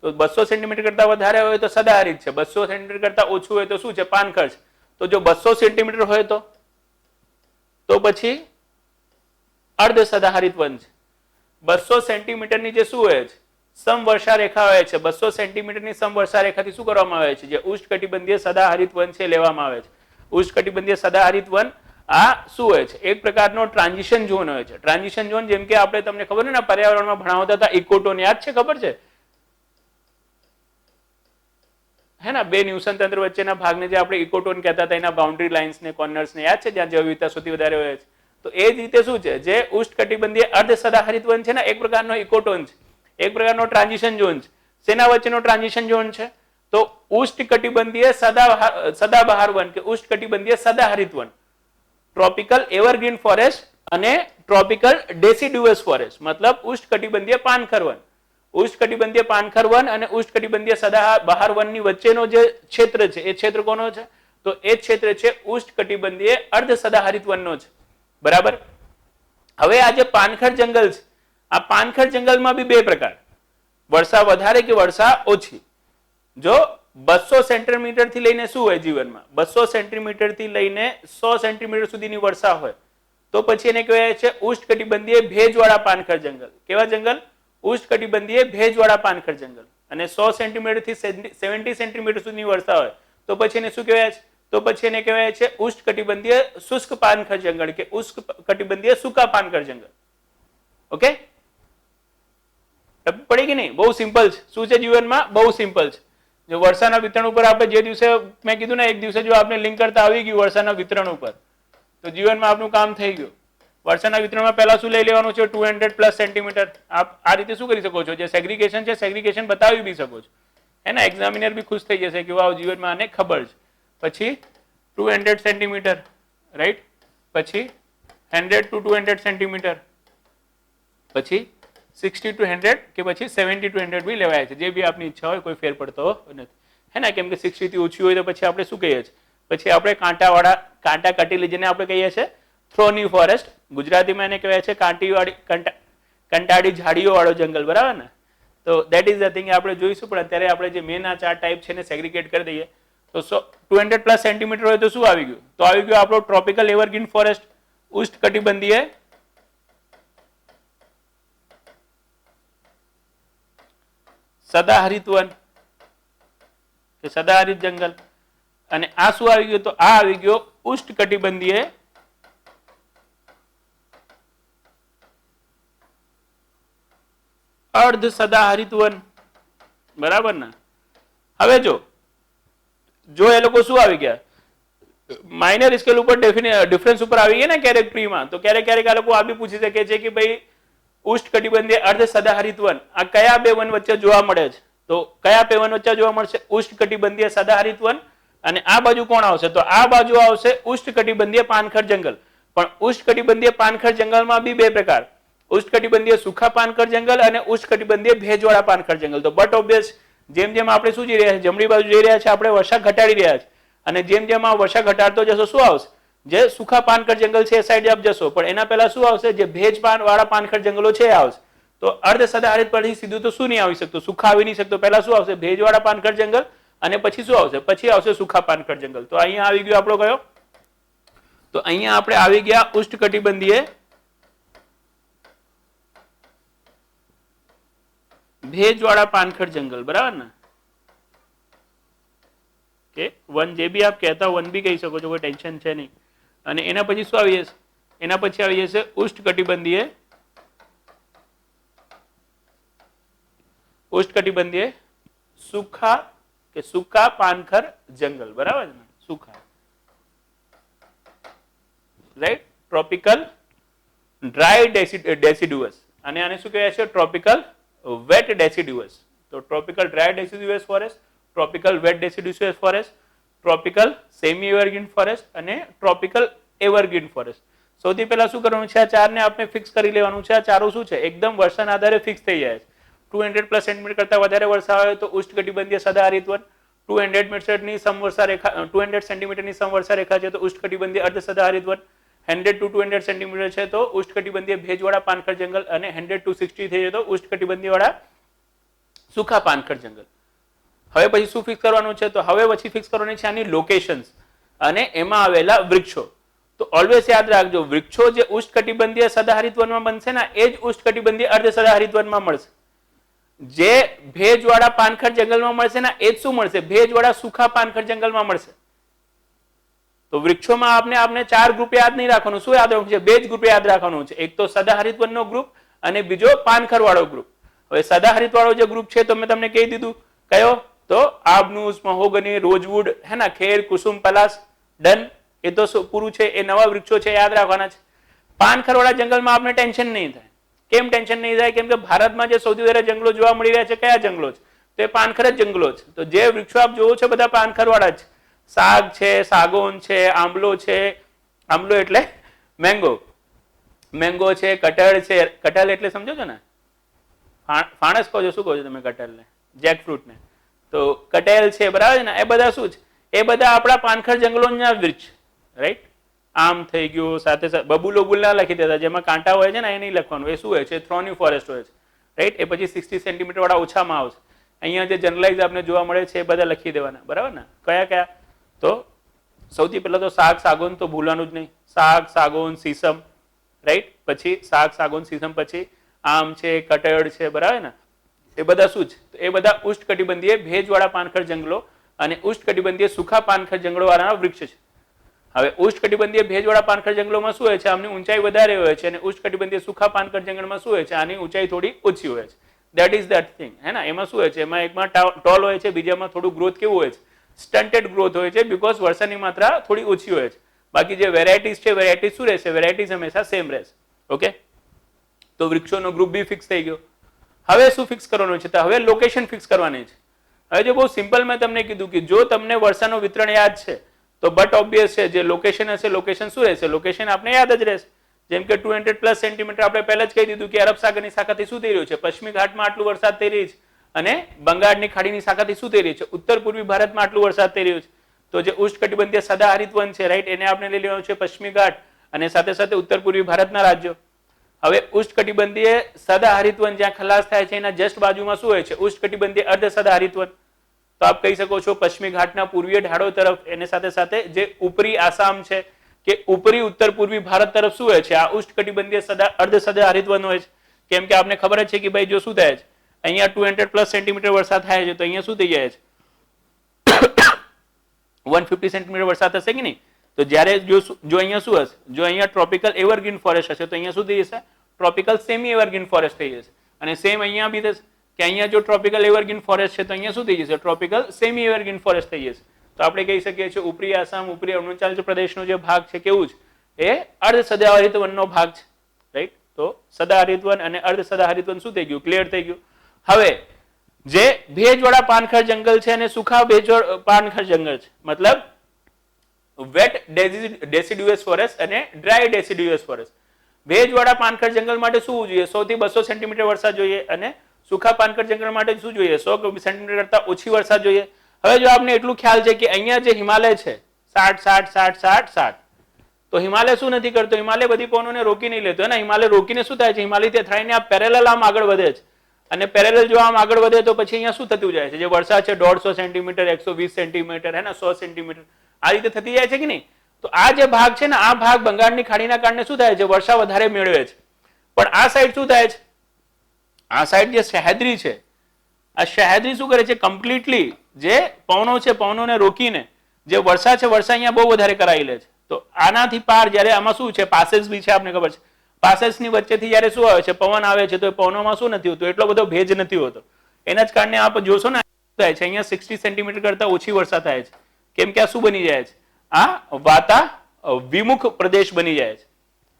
Speaker 1: તો 200 સેન્ટીમીટર કરતા વધારે હોય તો સદાહરિત છે, 200 સેન્ટીમીટર કરતા ઓછું હોય તો શું છે? પાનખર છે. તો જો 200 સેન્ટીમીટર હોય તો પછી અર્ધ સદાહરિત વન છે. 200 સેન્ટીમીટરની જે શું હોય છે? સમવર્ષા રેખા હોય છે. 200 સેન્ટીમીટરની સમવર્ષા રેખાથી શું કરવામાં આવે છે? જે ઉષ્ણકટિબંધીય સદાહરિત વન છે લેવામાં આવે છે. ઉષ્ણકટિબંધીય સદાહરિત વન આ શું હોય છે? એક પ્રકારનો ટ્રાન્ઝિશન ઝોન હોય છે. ટ્રાન્ઝિશન ઝોન જેમ કે આપણે તમને ખબર ને પર્યાવરણમાં ભણાવતા હતા ઇકોટોન, યાદ છે? ખબર છે હે ને? બે ન્યુસન તંત્ર વચ્ચેના ભાગને જે આપણે ઇકોટોન કહેતા હતા, એના બાઉન્ડ્રી લાઇન્સ ને કોર્નર્સ ને યાદ છે? જ્યાં જૈવ વિવિધતા સૌથી વધારે હોય છે. તો એ જ રીતે શું છે? જે ઉષ્ણકટિબંધીય અર્ધ સદાહરિત વન છે ને, એક પ્રકારનો ઇકોટોન છે, એક પ્રકારનો ટ્રાન્ઝિશન ઝોન છે. શેના વચ્ચેનો ટ્રાન્ઝિશન ઝોન છે? તો ઉષ્ણકટિબંધીય સદાબહાર વન કે ઉષ્ણકટિબંધીય સદાહરિત વન, ટ્રોપિકલ એવરગ્રીન ફોરેસ્ટ અને ટ્રોપિકલ ડેસિડ્યુઅસ ફોરેસ્ટ, મતલબ ઉષ્ણકટિબંધીય પાનખર વન. ઉષ્ણકટિબંધીય પાનખર વન અને ઉષ્ણકટિબંધીય સદાબહાર વનની વચ્ચેનો જે ક્ષેત્ર છે, એ ક્ષેત્ર કોનો છે? તો એ ક્ષેત્ર છે ઉષ્ણકટિબંધીય અર્ધ સદાહરિત વનનો છે. બરાબર. હવે આ જે પાનખર જંગલ છે, આ પાનખર જંગલમાં બી બે પ્રકાર, વર્ષા વધારે કે વર્ષા ઓછી. જો 200 સેન્ટીમીટર થી લઈને શું હોય જીવનમાં? 200 સેન્ટીમીટર થી લઈને 100 સેન્ટીમીટર સુધીની વર્ષા હોય તો પછી એને કહેવાય છે ઉષ્ણકટિબંધીય ભેજવાળા પાનખર જંગલ. કેવા જંગલ? ઉષ્ણકટિબંધીય ભેજવાળા પાનખર જંગલ. અને 100 સેન્ટીમીટર થી 70 સેન્ટીમીટર સુધીની વર્ષા હોય તો પછી એને શું કહેવાય છે? તો પછી એને કહેવાય છે ઉષ્ણકટિબંધીય શુષ્ક પાનખર જંગલ કે ઉષ્ણકટિબંધીય સૂકા પાનખર જંગલ. ઓકે, પડી કે નહીં? બહુ સિમ્પલ છે. શું છે જીવનમાં? બહુ સિમ્પલ છે. જો વર્ષાના વિતરણ ઉપર આપણે જે દિવસે મેં કીધું ને, એક દિવસે જો આપણે લિંક કરતા આવી ગયું વર્ષાના વિતરણ ઉપર, તો જીવનમાં આપણું કામ થઈ ગયું. વર્ષાના વિતરણમાં પહેલા શું લઈ લેવાનું છે? 200+ સેન્ટીમીટર. આપ આ રીતે શું કરી શકો છો? જે સેગ્રીગેશન છે, સેગ્રીગેશન બતાવી બી શકો છો, હે ને? એક્ઝામિનર બી ખુશ થઈ જશે કે વાવ, જીવનમાં આને ખબર છે. પછી 200 સેન્ટીમીટર, રાઈટ? પછી 100 to 200 સેન્ટીમીટર, પછી 60 to 100 કે પછી 70 to 100 બી લેવાય છે. જે બી આપની ઈચ્છા હોય, કોઈ ફેર પડતો નથી, હે ને? કેમ કે 60 થી ઓછી હોય તો પછી આપણે શું કહીએ છીએ? પછી આપણે કાંટાવાળા, કાંટા કટેલી, જેને આપણે કહીએ છીએ થ્રોની ફોરેસ્ટ, ગુજરાતીમાં એને કહેવાય છે કંટાળી ઝાડીઓ વાળો જંગલ. બરાબર ને? તો દેટ ઇઝ ધ થિંગ આપણે જોઈશું. પણ અત્યારે આપણે જે મેન આ 4 ટાઈપ છે એને સેગ્રીગેટ કરી દઈએ. તો 200+ સેન્ટીમીટર હોય તો શું આવી ગયું? તો આવી ગયું આપણો ટ્રોપિકલ એવરગ્રીન ફોરેસ્ટ, ઉષ્ણકટિબંધીય સદાહરિત વન કે સદાહરિત જંગલ. અને આ શું આવી ગયું? તો આ આવી ગયો ઉષ્ણકટિબંધીય અર્ધ સદાહરિત વન. બરાબર ને? હવે જો એ લોકો શું આવી ગયા? માઇનર સ્કેલ ઉપર ડિફરન્સ ઉપર આવી ગયા ને ક્યારેક પ્રીમાં, તો ક્યારેક આ લોકો આ બી પૂછી શકે છે કે ભાઈ ઉષ્ણકટિબંધીય અર્ધ સદાહરિત વન આ કયા બે વન વચ્ચે જોવા મળે છે? તો કયા બે વન વચ્ચે જોવા મળશે? ઉષ્ણકટિબંધીય સદાહરિત વન. અને આ બાજુ કોણ આવશે? તો આ બાજુ આવશે ઉષ્ણકટિબંધીય પાનખર જંગલ. પણ ઉષ્ણકટિબંધીય પાનખર જંગલમાં બી બે પ્રકાર, ઉષ્ણકટિબંધીય સુખા પાનખર જંગલ અને ઉષ્ણકટિબંધીય ભેજવાળા પાનખર જંગલ. તો બટ ઓબ્વિયસ, જેમ જેમ આપણે શું જઈ રહ્યા છે, જમણી બાજુ જઈ રહ્યા છે, આપણે વર્ષા ઘટાડી રહ્યા છે. અને જેમ જેમ આ વર્ષા ઘટાડતો જશો, શું આવશે? જે સુખા પાનખર જંગલ છે એ સાઈડ આપ જશો, પણ એના પહેલા શું આવશે? જે ભેજ વાળા પાનખર જંગલો છે એ આવશે. તો અર્ધ સદાહરિત પરથી સીધું તો શું નહીં આવી શકતું? સુખા આવી નહીં શકતો. પહેલા શું આવશે? ભેજવાળા પાનખર જંગલ. અને પછી શું આવશે? પછી આવશે સુખા પાનખર જંગલ. તો અહીંયા આવી ગયો આપણો કયો? તો અહીંયા આપણે આવી ગયા ઉષ્ણકટિબંધીય ભેજવાળા પાનખર જંગલ. બરાબર ને? કે વન જે બી આપ કહેતા વન બી કહી શકો છો, કોઈ ટેન્શન છે નહીં. અને એના પછી શું આવી જશે? એના પછી આવી જશે ઉષ્ણકટિબંધીય સૂકા પાનખર જંગલ, બરાબર ને, સૂકા, રાઈટ, ટ્રોપિકલ ડ્રાય ડેસિડુઅસ, અને આને શું કહેવાય છે? Tropical wet deciduous. તો tropical dry deciduous forest, tropical wet deciduous forest, tropical semi evergreen forest અને ટ્રોપિકલ એવરગ્રીન ફોરેસ્ટ. સૌથી પહેલા શું કરવાનું છે? આ ચારને આપણે ફિક્સ કરી લેવાનું છે. આ ચારો શું છે? એકદમ વર્ષાના આધારે ફિક્સ થઈ જાય છે. 200+ સેન્ટીમીટર કરતા વધારે વર્ષા આવે તો ઉષ્ણકટિબંધીય સદાહરિત વન. 200 મીટરની સમવર્ષા રેખા 200 સેન્ટીમીટરની સમવર્ષા રેખા છે તો ઉષ્ણકટિબંધીય અર્ધ સદાહરિત વન. 100 to 200 સેન્ટીમીટર છે તો ઉષ્ણકટિબંધીય ભેજવાળા પાનખર જંગલ, અને 100 to 60 થઈ જાય તો ઉષ્ણકટિબંધીય વાળા સૂકા પાનખર જંગલ. હવે પછી શું ફિક્સ કરવાનું છે? તો હવે પછી ફિક્સ કરવાની છે આની લોકેશન્સ અને એમાં આવેલા વૃક્ષો. તો ઓલવેઝ યાદ રાખજો, વૃક્ષો જે ઉષ્ણકટિબંધીય સદાહરિત વનમાં બનશે ને એ જ ઉષ્ણકટિબંધીય અર્ધ સદાહરિત વનમાં મળશે. જે ભેજવાળા પાનખર જંગલમાં મળશે ને એ જ શું મળશે? ભેજવાળા સૂકા પાનખર જંગલમાં મળશે. તો વૃક્ષોમાં આપને 4 ગ્રુપ યાદ નહીં રાખવાનું. શું યાદ રાખવાનું છે? 2 જ ગ્રુપ યાદ રાખવાનું છે. એક તો સદાહરિત વનનો ગ્રુપ અને બીજો પાનખર વાળો ગ્રુપ. હવે સદાહરિત વાળો જે ગ્રુપ છે તો મેં તમને કહી દીધું કયો? તો આબનુસ, મહોગની, રોજવુડ, હે ના, ખેર, કુસુમ, પલાસ, ડન. એ તો પૂરું છે. એ નવા વૃક્ષો છે, યાદ રાખવાના છે. પાનખર વાળા જંગલમાં આપણે ટેન્શન નહીં થાય. કેમ ટેન્શન નહીં થાય? કેમ કે ભારતમાં જે સૌથી વધારે જંગલો જોવા મળી રહ્યા છે કયા જંગલો છે? તો એ પાનખર જ જંગલો છે. તો જે વૃક્ષો આપ જોવો છો બધા પાનખર વાળા છે. સાગ છે, સાગોન છે, આંબલો છે, આંબલો એટલે મેંગો, મેંગો છે, કટહળ છે. કટહળ એટલે સમજો છો ને? ફાણસ કહો છો, શું કહો છો તમે કટહળને? જેકફ્રૂટ ને. તો કટહળ છે, બરાબર ને? એ બધા શું છે? એ બધા આપણા પાનખર જંગલોના વૃક્ષ, રાઈટ. આમ થઈ ગયું, સાથે સાથે બબુલ બબુલ ના લખી દેતા, જેમાં કાંટા હોય છે ને એ નહીં લખવાનું. એ શું હોય છે? થ્રોની ફોરેસ્ટ હોય છે, રાઈટ. એ પછી 60 સેન્ટીમીટર વાળા ઓછામાં આવશે. અહીંયા જે જનરલાઇઝ આપણે જોવા મળે છે એ બધા લખી દેવાના, બરાબર ને? કયા કયા? તો સૌથી પહેલા તો સાગ, સાગોન તો ભૂલવાનું જ નહીં. સાગ, સાગોન, સીસમ, રાઈટ. પછી સાગ, સાગોન, સીસમ, પછી આમ છે, કટહળ છે, બરાબર ને? એ બધા શું છે? એ બધા ઉષ્ણકટિબંધીય ભેજવાળા પાનખર જંગલો અને ઉષ્ણકટિબંધીય સૂકા પાનખર જંગલો વાળાના વૃક્ષ છે. હવે ઉષ્ણકટિબંધીય ભેજવાળા પાનખર જંગલોમાં શું હોય છે? આમની ઊંચાઈ વધારે હોય છે, અને ઉષ્ણકટિબંધીય સૂકા પાનખર જંગલમાં શું હોય છે? આની ઊંચાઈ થોડી ઓછી હોય છે. દેટ ઇઝ ધેટ થિંગ, હે ને? એમાં શું હોય છે? એમાં એકમાં ટોલ હોય છે, બીજામાં થોડું ગ્રોથ કેવું હોય છે? સ્ટન્ટેડ ગ્રોથ હોય છે, બીકોઝ વર્ષાની માત્રા થોડી ઓછી હોય છે. બાકી જે વેરાયટીઝ છે, વેરાયટીઝ શું રહેશે? વેરાયટીઝ હંમેશા સેમ રહેશે. ઓકે, તો વૃક્ષોનો ગ્રુપ બી ફિક્સ થઈ ગયો. હવે શું ફિક્સ કરવાનું છે? તો હવે લોકેશન ફિક્સ કરવાની છે. હવે જો બહુ સિમ્પલ મેં તમને કીધું કે જો તમને વર્ષાનું વિતરણ યાદ છે તો બટ ઓબ્વિયસ છે જે લોકેશન હશે, લોકેશન શું રહેશે? લોકેશન આપણે યાદ જ રહેશે. જેમ કે 200+ સેન્ટીમીટર આપણે પહેલા જ કહી દીધું કે અરબ સાગરની શાખાથી શું થઈ રહ્યું છે? પશ્ચિમી ઘાટમાં આટલું વરસાદ થઈ રહ્યું છે, અને બંગાળની ખાડીની શાખાથી શું થઈ રહ્યું છે? ઉત્તર પૂર્વી ભારતમાં આટલું વરસાદ થઈ રહ્યું છે. તો જે ઉષ્ણકટિબંધીય સદાહરિત વન છે, રાઈટ, એને આપણે લઈ લેવાનું છે પશ્ચિમી ઘાટ અને સાથે સાથે ઉત્તર પૂર્વી ભારતના રાજ્યો. હવે ઉષ્ણકટિબંધીય સદાહરિત વન જ્યાં ખલાસ થાય છે એના જસ્ટ બાજુમાં શું હોય છે? ઉષ્ણકટિબંધીય અર્ધ સદાહરિત વન. તો આપ કહી શકો છો પશ્ચિમી ઘાટના પૂર્વીય ઢાળો તરફ, એને સાથે સાથે જે ઉપરી આસામ છે કે ઉપરી ઉત્તર પૂર્વી ભારત તરફ શું હોય છે? આ ઉષ્ણકટિબંધીય અર્ધ સદાહરિત વન હોય છે. કેમ કે આપને ખબર જ છે કે ભાઈ જો શું થાય છે, અહીંયા 200+ સેન્ટીમીટર વરસાદ થાય છે તો અહીંયા શું થઈ જાય છે? 150 સેન્ટીમીટર વરસાદ થશે કે નહીં? તો જ્યારે જો અહીંયા શું હશે? જો અહીંયા ટ્રોપિકલ એવરગ્રીન ફોરેસ્ટ હશે તો અહીંયા શું થઈ જશે? ટ્રોપિકલ સેમી એવરગ્રીન ફોરેસ્ટ થઈ જશે. અને સેમ અહીંયા બી થશે કે અહીંયા જો ટ્રોપિકલ એવરગ્રીન ફોરેસ્ટ છે તો અહીંયા શું થઈ જશે? ટ્રોપિકલ સેમી એવરગ્રીન ફોરેસ્ટ થઈ જશે. તો આપણે કહી શકીએ છીએ ઉપરી આસામ, ઉપરી અરુણાચલ પ્રદેશનો જે ભાગ છે કેવું છે? એ અર્ધ સદાહરિત વનનો ભાગ છે, રાઈટ. તો સદાહરિત વન અને અર્ધ સદાહરિત વન શું થઈ ગયું? ક્લિયર થઈ ગયું. હવે જે ભેજવાળા પાનખર જંગલ છે અને સૂકા ભેજવાળા પાનખર જંગલ છે, મતલબ વેટ ડેસિડ્યુઅસ ફોરેસ્ટ અને ડ્રાય ડેસિડ્યુઅસ ફોરેસ્ટ. ભેજવાળા પાનખર જંગલ માટે શું જોઈએ? 100 થી 200 સેન્ટીમીટર વરસાદ જોઈએ, અને સૂકા પાનખર જંગલ માટે શું જોઈએ? 100 સેન્ટીમીટર કરતા ઓછી વરસાદ જોઈએ. હવે જો આપને એટલું ખ્યાલ છે કે અહીંયા જે હિમાલય છે 60-60-60-60-60, તો હિમાલય શું નથી કરતો? હિમાલય બધી પવનોને રોકી નહીં લેતો. એના હિમાલય રોકીને શું થાય છે? હિમાલય તે થઈને આ પેરેલલ આમ આગળ વધે છે, અને પેરેલલ જો આમ આગળ વધે તો પછી અહીંયા શું થતું જાય છે? જે વરસાદ છે 150 સેન્ટીમીટર, 120 સેન્ટીમીટર, હે ને, 100 સેન્ટીમીટર, આ રીતે થતી જાય છે કે નહીં? તો આ જે ભાગ છે ને, આ ભાગ બંગાળની ખાડીના કારણે શું થાય છે? વર્ષા વધારે મેળવે છે. પણ આ સાઈડ શું થાય છે? આ સાઈડ જે સહ્યાદ્રી છે, આ સહ્યાદ્રી શું કરે છે? કમ્પ્લીટલી જે પવનો છે, પવનોને રોકીને જે વર્ષા છે, વર્ષા અહીંયા બહુ વધારે કરાવી લે છે. તો આનાથી પાર જ્યારે આમાં શું છે, પાસેસ બી છે, આપને ખબર છે, પાસેસની વચ્ચેથી જ્યારે શું આવે છે, પવન આવે છે, તો એ પવનોમાં શું નથી હોતું, એટલો બધો ભેજ નથી હોતો. એના જ કારણે આપ જોશો ને થાય છે અહીંયા 60 સેન્ટીમીટર કરતા ઓછી વર્ષા થાય છે. કેમ કે આ શું બની જાય છે, આ વાતા વિમુખ પ્રદેશ બની જાય છે.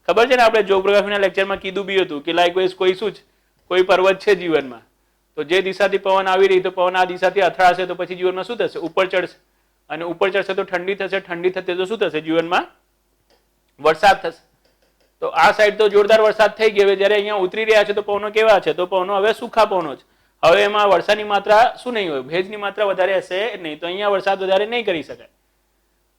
Speaker 1: ખબર છે ને, આપણે જીઓગ્રાફીના લેક્ચરમાં કીધું બી હતું કે લાઇકવાઇઝ કોઈ શું છે, કોઈ પર્વત છે જીવનમાં, તો જે દિશાથી પવન આવી રહી, તો પવન આ દિશાથી અથડાશે તો પછી જીવનમાં શું થશે, ઉપર ચડશે, અને ઉપર ચડશે તો ઠંડી થશે, ઠંડી થશે તો શું થશે, જીવનમાં વરસાદ થશે. તો આ સાઈડ તો જોરદાર વરસાદ થઈ ગયો. હવે જ્યારે અહીંયા ઉતરી રહ્યા છે તો પવનો કેવા છે, તો પવનો હવે સુખા પવનો છે. હવે એમાં વરસાદની માત્રા શું નહીં હોય, ભેજની માત્રા વધારે હશે નહીં, તો અહીંયા વરસાદ વધારે નહીં કરી શકાય.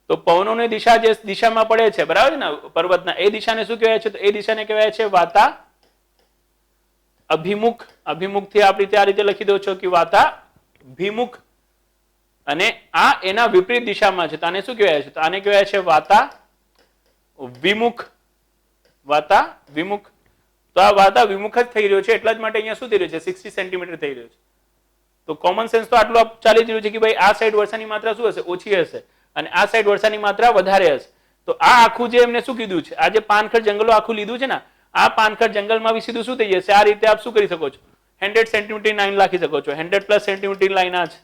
Speaker 1: તો પવનોની દિશા જે દિશામાં પડે છે, બરાબર છે ને, પર્વતના, એ દિશાને શું કહેવાય છે, તો એ દિશાને કહેવાય છે વાતા અભિમુખ. અભિમુખથી આ રીતે લખી દો છો કે વાતા ભિમુખ, અને આ એના વિપરીત દિશામાં છે, તો આને શું કહેવાય છે, તો આને કહેવાય છે વાતા વિમુખ. વાતા વિમુખ. તો આ વાતા વિમુખ જ થઈ રહ્યો છે, એટલા જ માટે અહીંયા શું થઈ રહ્યું છે, 60 સેન્ટીમીટર થઈ રહ્યું છે. તો કોમન સેન્સ તો આટલું ચાલી જ રહ્યું છે કે ભાઈ આ સાઈડ વરસાદની માત્રા શું હશે, ઓછી હશે, અને આ સાઈડ વરસાદની માત્રા વધારે હશે. તો આ આખું જે એમને શું કીધું છે, આ જે પાનખર જંગલો આખું લીધું છે ને, આ પાનખર જંગલમાં બી સીધું શું થઈ જશે, આ રીતે આપ શું કરી શકો છો, 100 સેન્ટીમીટર લાઈન રાખી શકો છો. 100+ સેન્ટીમીટર લાઈન આ છે,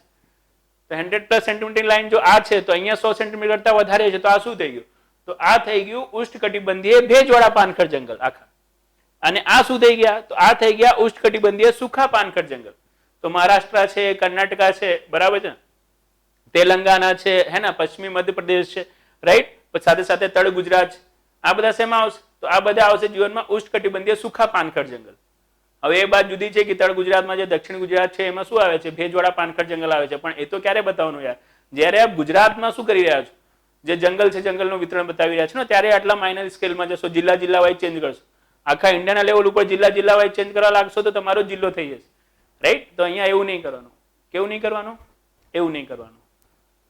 Speaker 1: તો 100+ સેન્ટીમીટર લાઈન જો આ છે, તો અહીંયા 100 સેન્ટીમીટર કરતા વધારે છે, તો આ શું થઈ ગયું, તો આ થઈ ગયું ઉષ્ણકટિબંધીય ભેજવાળા પાનખર જંગલ આખા. અને આ શું થઈ ગયા, તો આ થઈ ગયા ઉષ્ણકટિબંધીય સુખા પાનખર જંગલ. તો મહારાષ્ટ્ર છે, કર્ણાટકા છે, બરાબર છે, તેલંગાના છે, હે ને, પશ્ચિમી મધ્યપ્રદેશ છે, રાઈટ, સાથે સાથે તળ ગુજરાત છે, આ બધા શેમાં આવશે, તો આ બધા આવશે જીવનમાં ઉષ્ણકટિબંધીય સુખા પાનખર જંગલ. હવે એ બાદ જુદી છે કે તળ ગુજરાતમાં જે દક્ષિણ ગુજરાત છે એમાં શું આવે છે, ભેજવાળા પાનખર જંગલ આવે છે. પણ એ તો ક્યારે બતાવવાનું યાર, જ્યારે આપ ગુજરાતમાં શું કરી રહ્યા છો, જે જંગલ છે જંગલનું વિતરણ બતાવી રહ્યા છો ને, ત્યારે આટલા માઇનર સ્કેલમાં જશો, જિલ્લા વાઇઝ ચેન્જ કરશો, આખા ઇન્ડિયાના લેવલ ઉપર જિલ્લા વાઇઝ ચેન્જ કરવા લાગશો તો તમારો જિલ્લો થઈ જશે, રાઈટ. તો અહીંયા એવું નહીં કરવાનું. કેવું નહીં કરવાનું, એવું નહીં કરવાનું.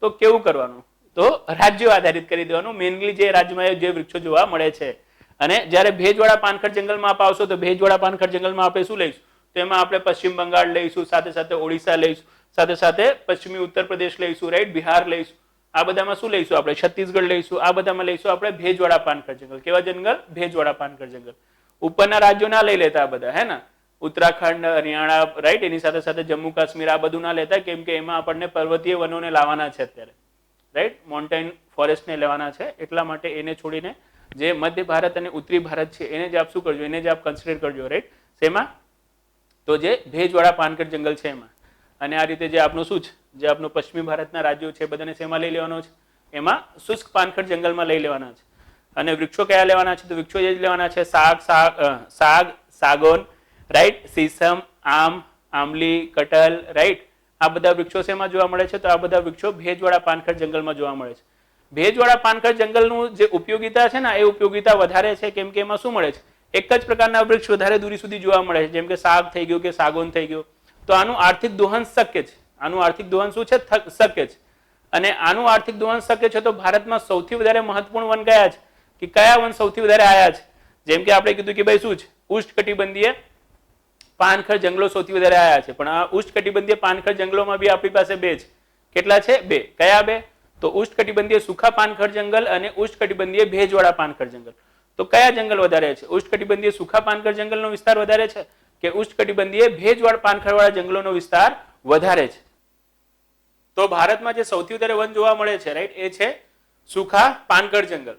Speaker 1: તો કેવું કરવાનું, તો રાજ્યો આધારિત કરી દેવાનું, મેઇનલી જે રાજ્યમાં જે વૃક્ષો જોવા મળે છે. અને જ્યારે ભેજવાળા પાનખર જંગલમાં આપ આવશો, તો ભેજવાળા પાનખર જંગલમાં આપણે શું લઈશું, તો એમાં આપણે પશ્ચિમ બંગાળ લઈશું, સાથે સાથે ઓડિશા લઈશું, સાથે સાથે પશ્ચિમી ઉત્તર પ્રદેશ લઈશું, રાઈટ, બિહાર લઈશું. આ બધામાં શું લઈશું આપણે, છત્તીસગઢ લઈશું. આ બધામાં લઈશું આપણે ભેજવાળા પાનખર જંગલ. કેવા જંગલ, ભેજવાળા પાનખર જંગલ. ઉપરના રાજ્યો ના લઈ લેતા આ બધા, હે ને, ઉત્તરાખંડ, હરિયાણા, રાઈટ, એની સાથે સાથે જમ્મુ કાશ્મીર, આ બધું ના લેતા, કેમ કે એમાં આપણને પર્વતીય વનોને લાવવાના છે અત્યારે, રાઈટ, મોન્ટેન ફોરેસ્ટને લેવાના છે. એટલા માટે એને છોડીને જે મધ્ય ભારત અને ઉત્તરી ભારત છે એને જ આપ શું કરજો, એને જ આપ કન્સિડર કરજો, રાઈટ. શેમાં, તો જે ભેજવાળા પાનખર જંગલ છે એમાં. અને આ રીતે જે આપનું શું છે, જે આપનું પશ્ચિમી ભારતના રાજ્યો છે બધાને શેમાં લઈ લેવાનો છે, એમાં શુષ્ક પાનખર જંગલમાં લઈ લેવાના છે. અને વૃક્ષો કયા લેવાના છે, તો વૃક્ષો જે લેવાના છે, સાગ, સાગોન, રાઈટ, સીસમ, આમ, આંબલી, કટહલ, રાઈટ. આ બધા વૃક્ષો શેમાં જોવા મળે છે, તો આ બધા વૃક્ષો ભેજવાળા પાનખર જંગલમાં જોવા મળે છે. ભેજવાળા પાનખર જંગલનું જે ઉપયોગિતા છે ને, એ ઉપયોગિતા વધારે છે, કેમ કે એમાં શું મળે છે, એક જ પ્રકારના વૃક્ષ વધારે દૂરી સુધી જોવા મળે છે, જેમ કે સાગ થઈ ગયું કે સાગોન થઈ ગયું. તો આનું આર્થિક દોહન શક્ય છે. આનું આર્થિક દોહન શું છે, શક્ય છે. અને આનું આર્થિક દોહન શક્ય છે. તો ભારતમાં સૌથી વધારે મહત્વપૂર્ણ વન કયા છે, કે કયા વન સૌથી વધારે આયા છે, જેમ કે આપણે કીધું કે ભાઈ શું છે, ઉષ્ણકટિબંધીય પાનખર જંગલો સૌથી વધારે આયા છે. પણ આ ઉષ્ણકટિબંધીય પાનખર જંગલોમાં બી આપણી પાસે બે છે. કેટલા છે, બે. કયા બે, તો ઉષ્ણકટિબંધીય સુખા પાનખર જંગલ અને ઉષ્ણકટિબંધીય ભેજવાળા પાનખર જંગલ. તો કયા જંગલ વધારે છે, ઉષ્ણકટિબંધીય સુખા પાનખર જંગલનો વિસ્તાર વધારે છે કે ઉષ્ણકટિબંધીય ભેજવાળા પાનખરવાળા જંગલોનો વિસ્તાર વધારે છે? તો ભારતમાં જે સૌથી વધારે વન જોવા મળે છે, રાઈટ, એ છે સુખા પાનખર જંગલ.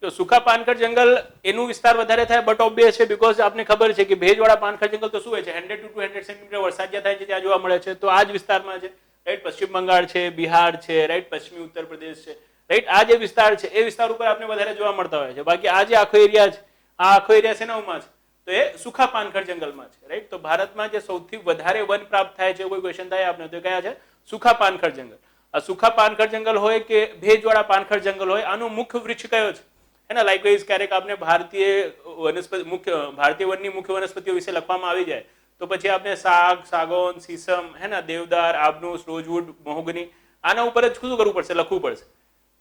Speaker 1: તો સુખા પાનખર જંગલ એનું વિસ્તાર વધારે થાય, બટ ઓબ્વિયસ છે, બીકોઝ આપને ખબર છે કે ભેજવાળા પાનખર જંગલ તો શું હોય છે, 100 to 200 સેન્ટીમીટર વરસાદ જ્યાં થાય છે ત્યાં જોવા મળે છે. તો આ જ વિસ્તારમાં છે, રાઈટ, પશ્ચિમ બંગાળ છે, બિહાર છે, રાઈટ, પશ્ચિમી ઉત્તર પ્રદેશ છે, રાઈટ. આ જે વિસ્તાર છે એ વિસ્તાર ઉપર આપણે વધારે જોવા મળતા હોય છે. બાકી આ જે આખો એરિયા છે, આ આખો એરિયા શેનામાં છે, તો એ સુખા પાનખર જંગલમાં છે, રાઈટ. તો ભારતમાં જે સૌથી વધારે વન પ્રાપ્ત થાય છે, કોઈ ક્વેશ્ચન થાય આપણે, તો કયા છે, સુખા પાનખર જંગલ. આ સુખા પાનખર જંગલ હોય કે ભેજવાળા પાનખર જંગલ હોય, આનું મુખ્ય વૃક્ષ કયો છે, है ना. लाइकवाइज क्यारेक आपने भारतीय वनस्पति मुख्य भारतीय वननी मुख्य वनस्पतिओ विषे लखवामां आवी जाय तो पछी आपने साग, सागौन, सीसम, है ना, देवदार, आबनूस, रोजवुड, महोगनी आना उपर ज शुं करवुं पड़शे, लखवुं पड़शे.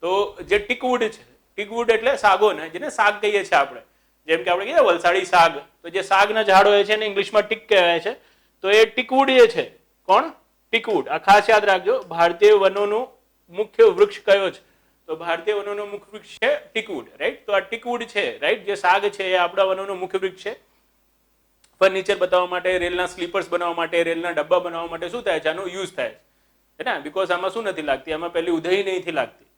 Speaker 1: तो जे टीकवुड छे, टीकवुड एटले सागौन, जेने साग कहीए छीए आपणे, जेम के आपणे कीधुं वलसाडी साग, तो जे सागना झाड होय छे ने इंग्लिशमां टीक कहेवाय छे, तो ए टीकवुड ए छे. कोण? टीकवुड. आ खास याद राखजो, भारतीय वनोनुं मुख्य वृक्ष कयो छे, તો ભારતીય વનોનો મુખ્ય વૃક્ષ છે ટીકવુડ, રાઈટ. તો આ ટીકવુડ છે, રાઈટ, જે સાગ છે એ આપણા વનોનો મુખ્ય વૃક્ષ છે. ફર્નિચર બનાવવા માટે, રેલના સ્લીપર્સ બનાવવા માટે, રેલના ડબ્બા બનાવવા માટે શું થાય છે, આનો યુઝ થાય છે ને. બીકોઝ આમાં શું નથી લાગતી, આમાં પહેલી ઉધઈ નથી લાગતી,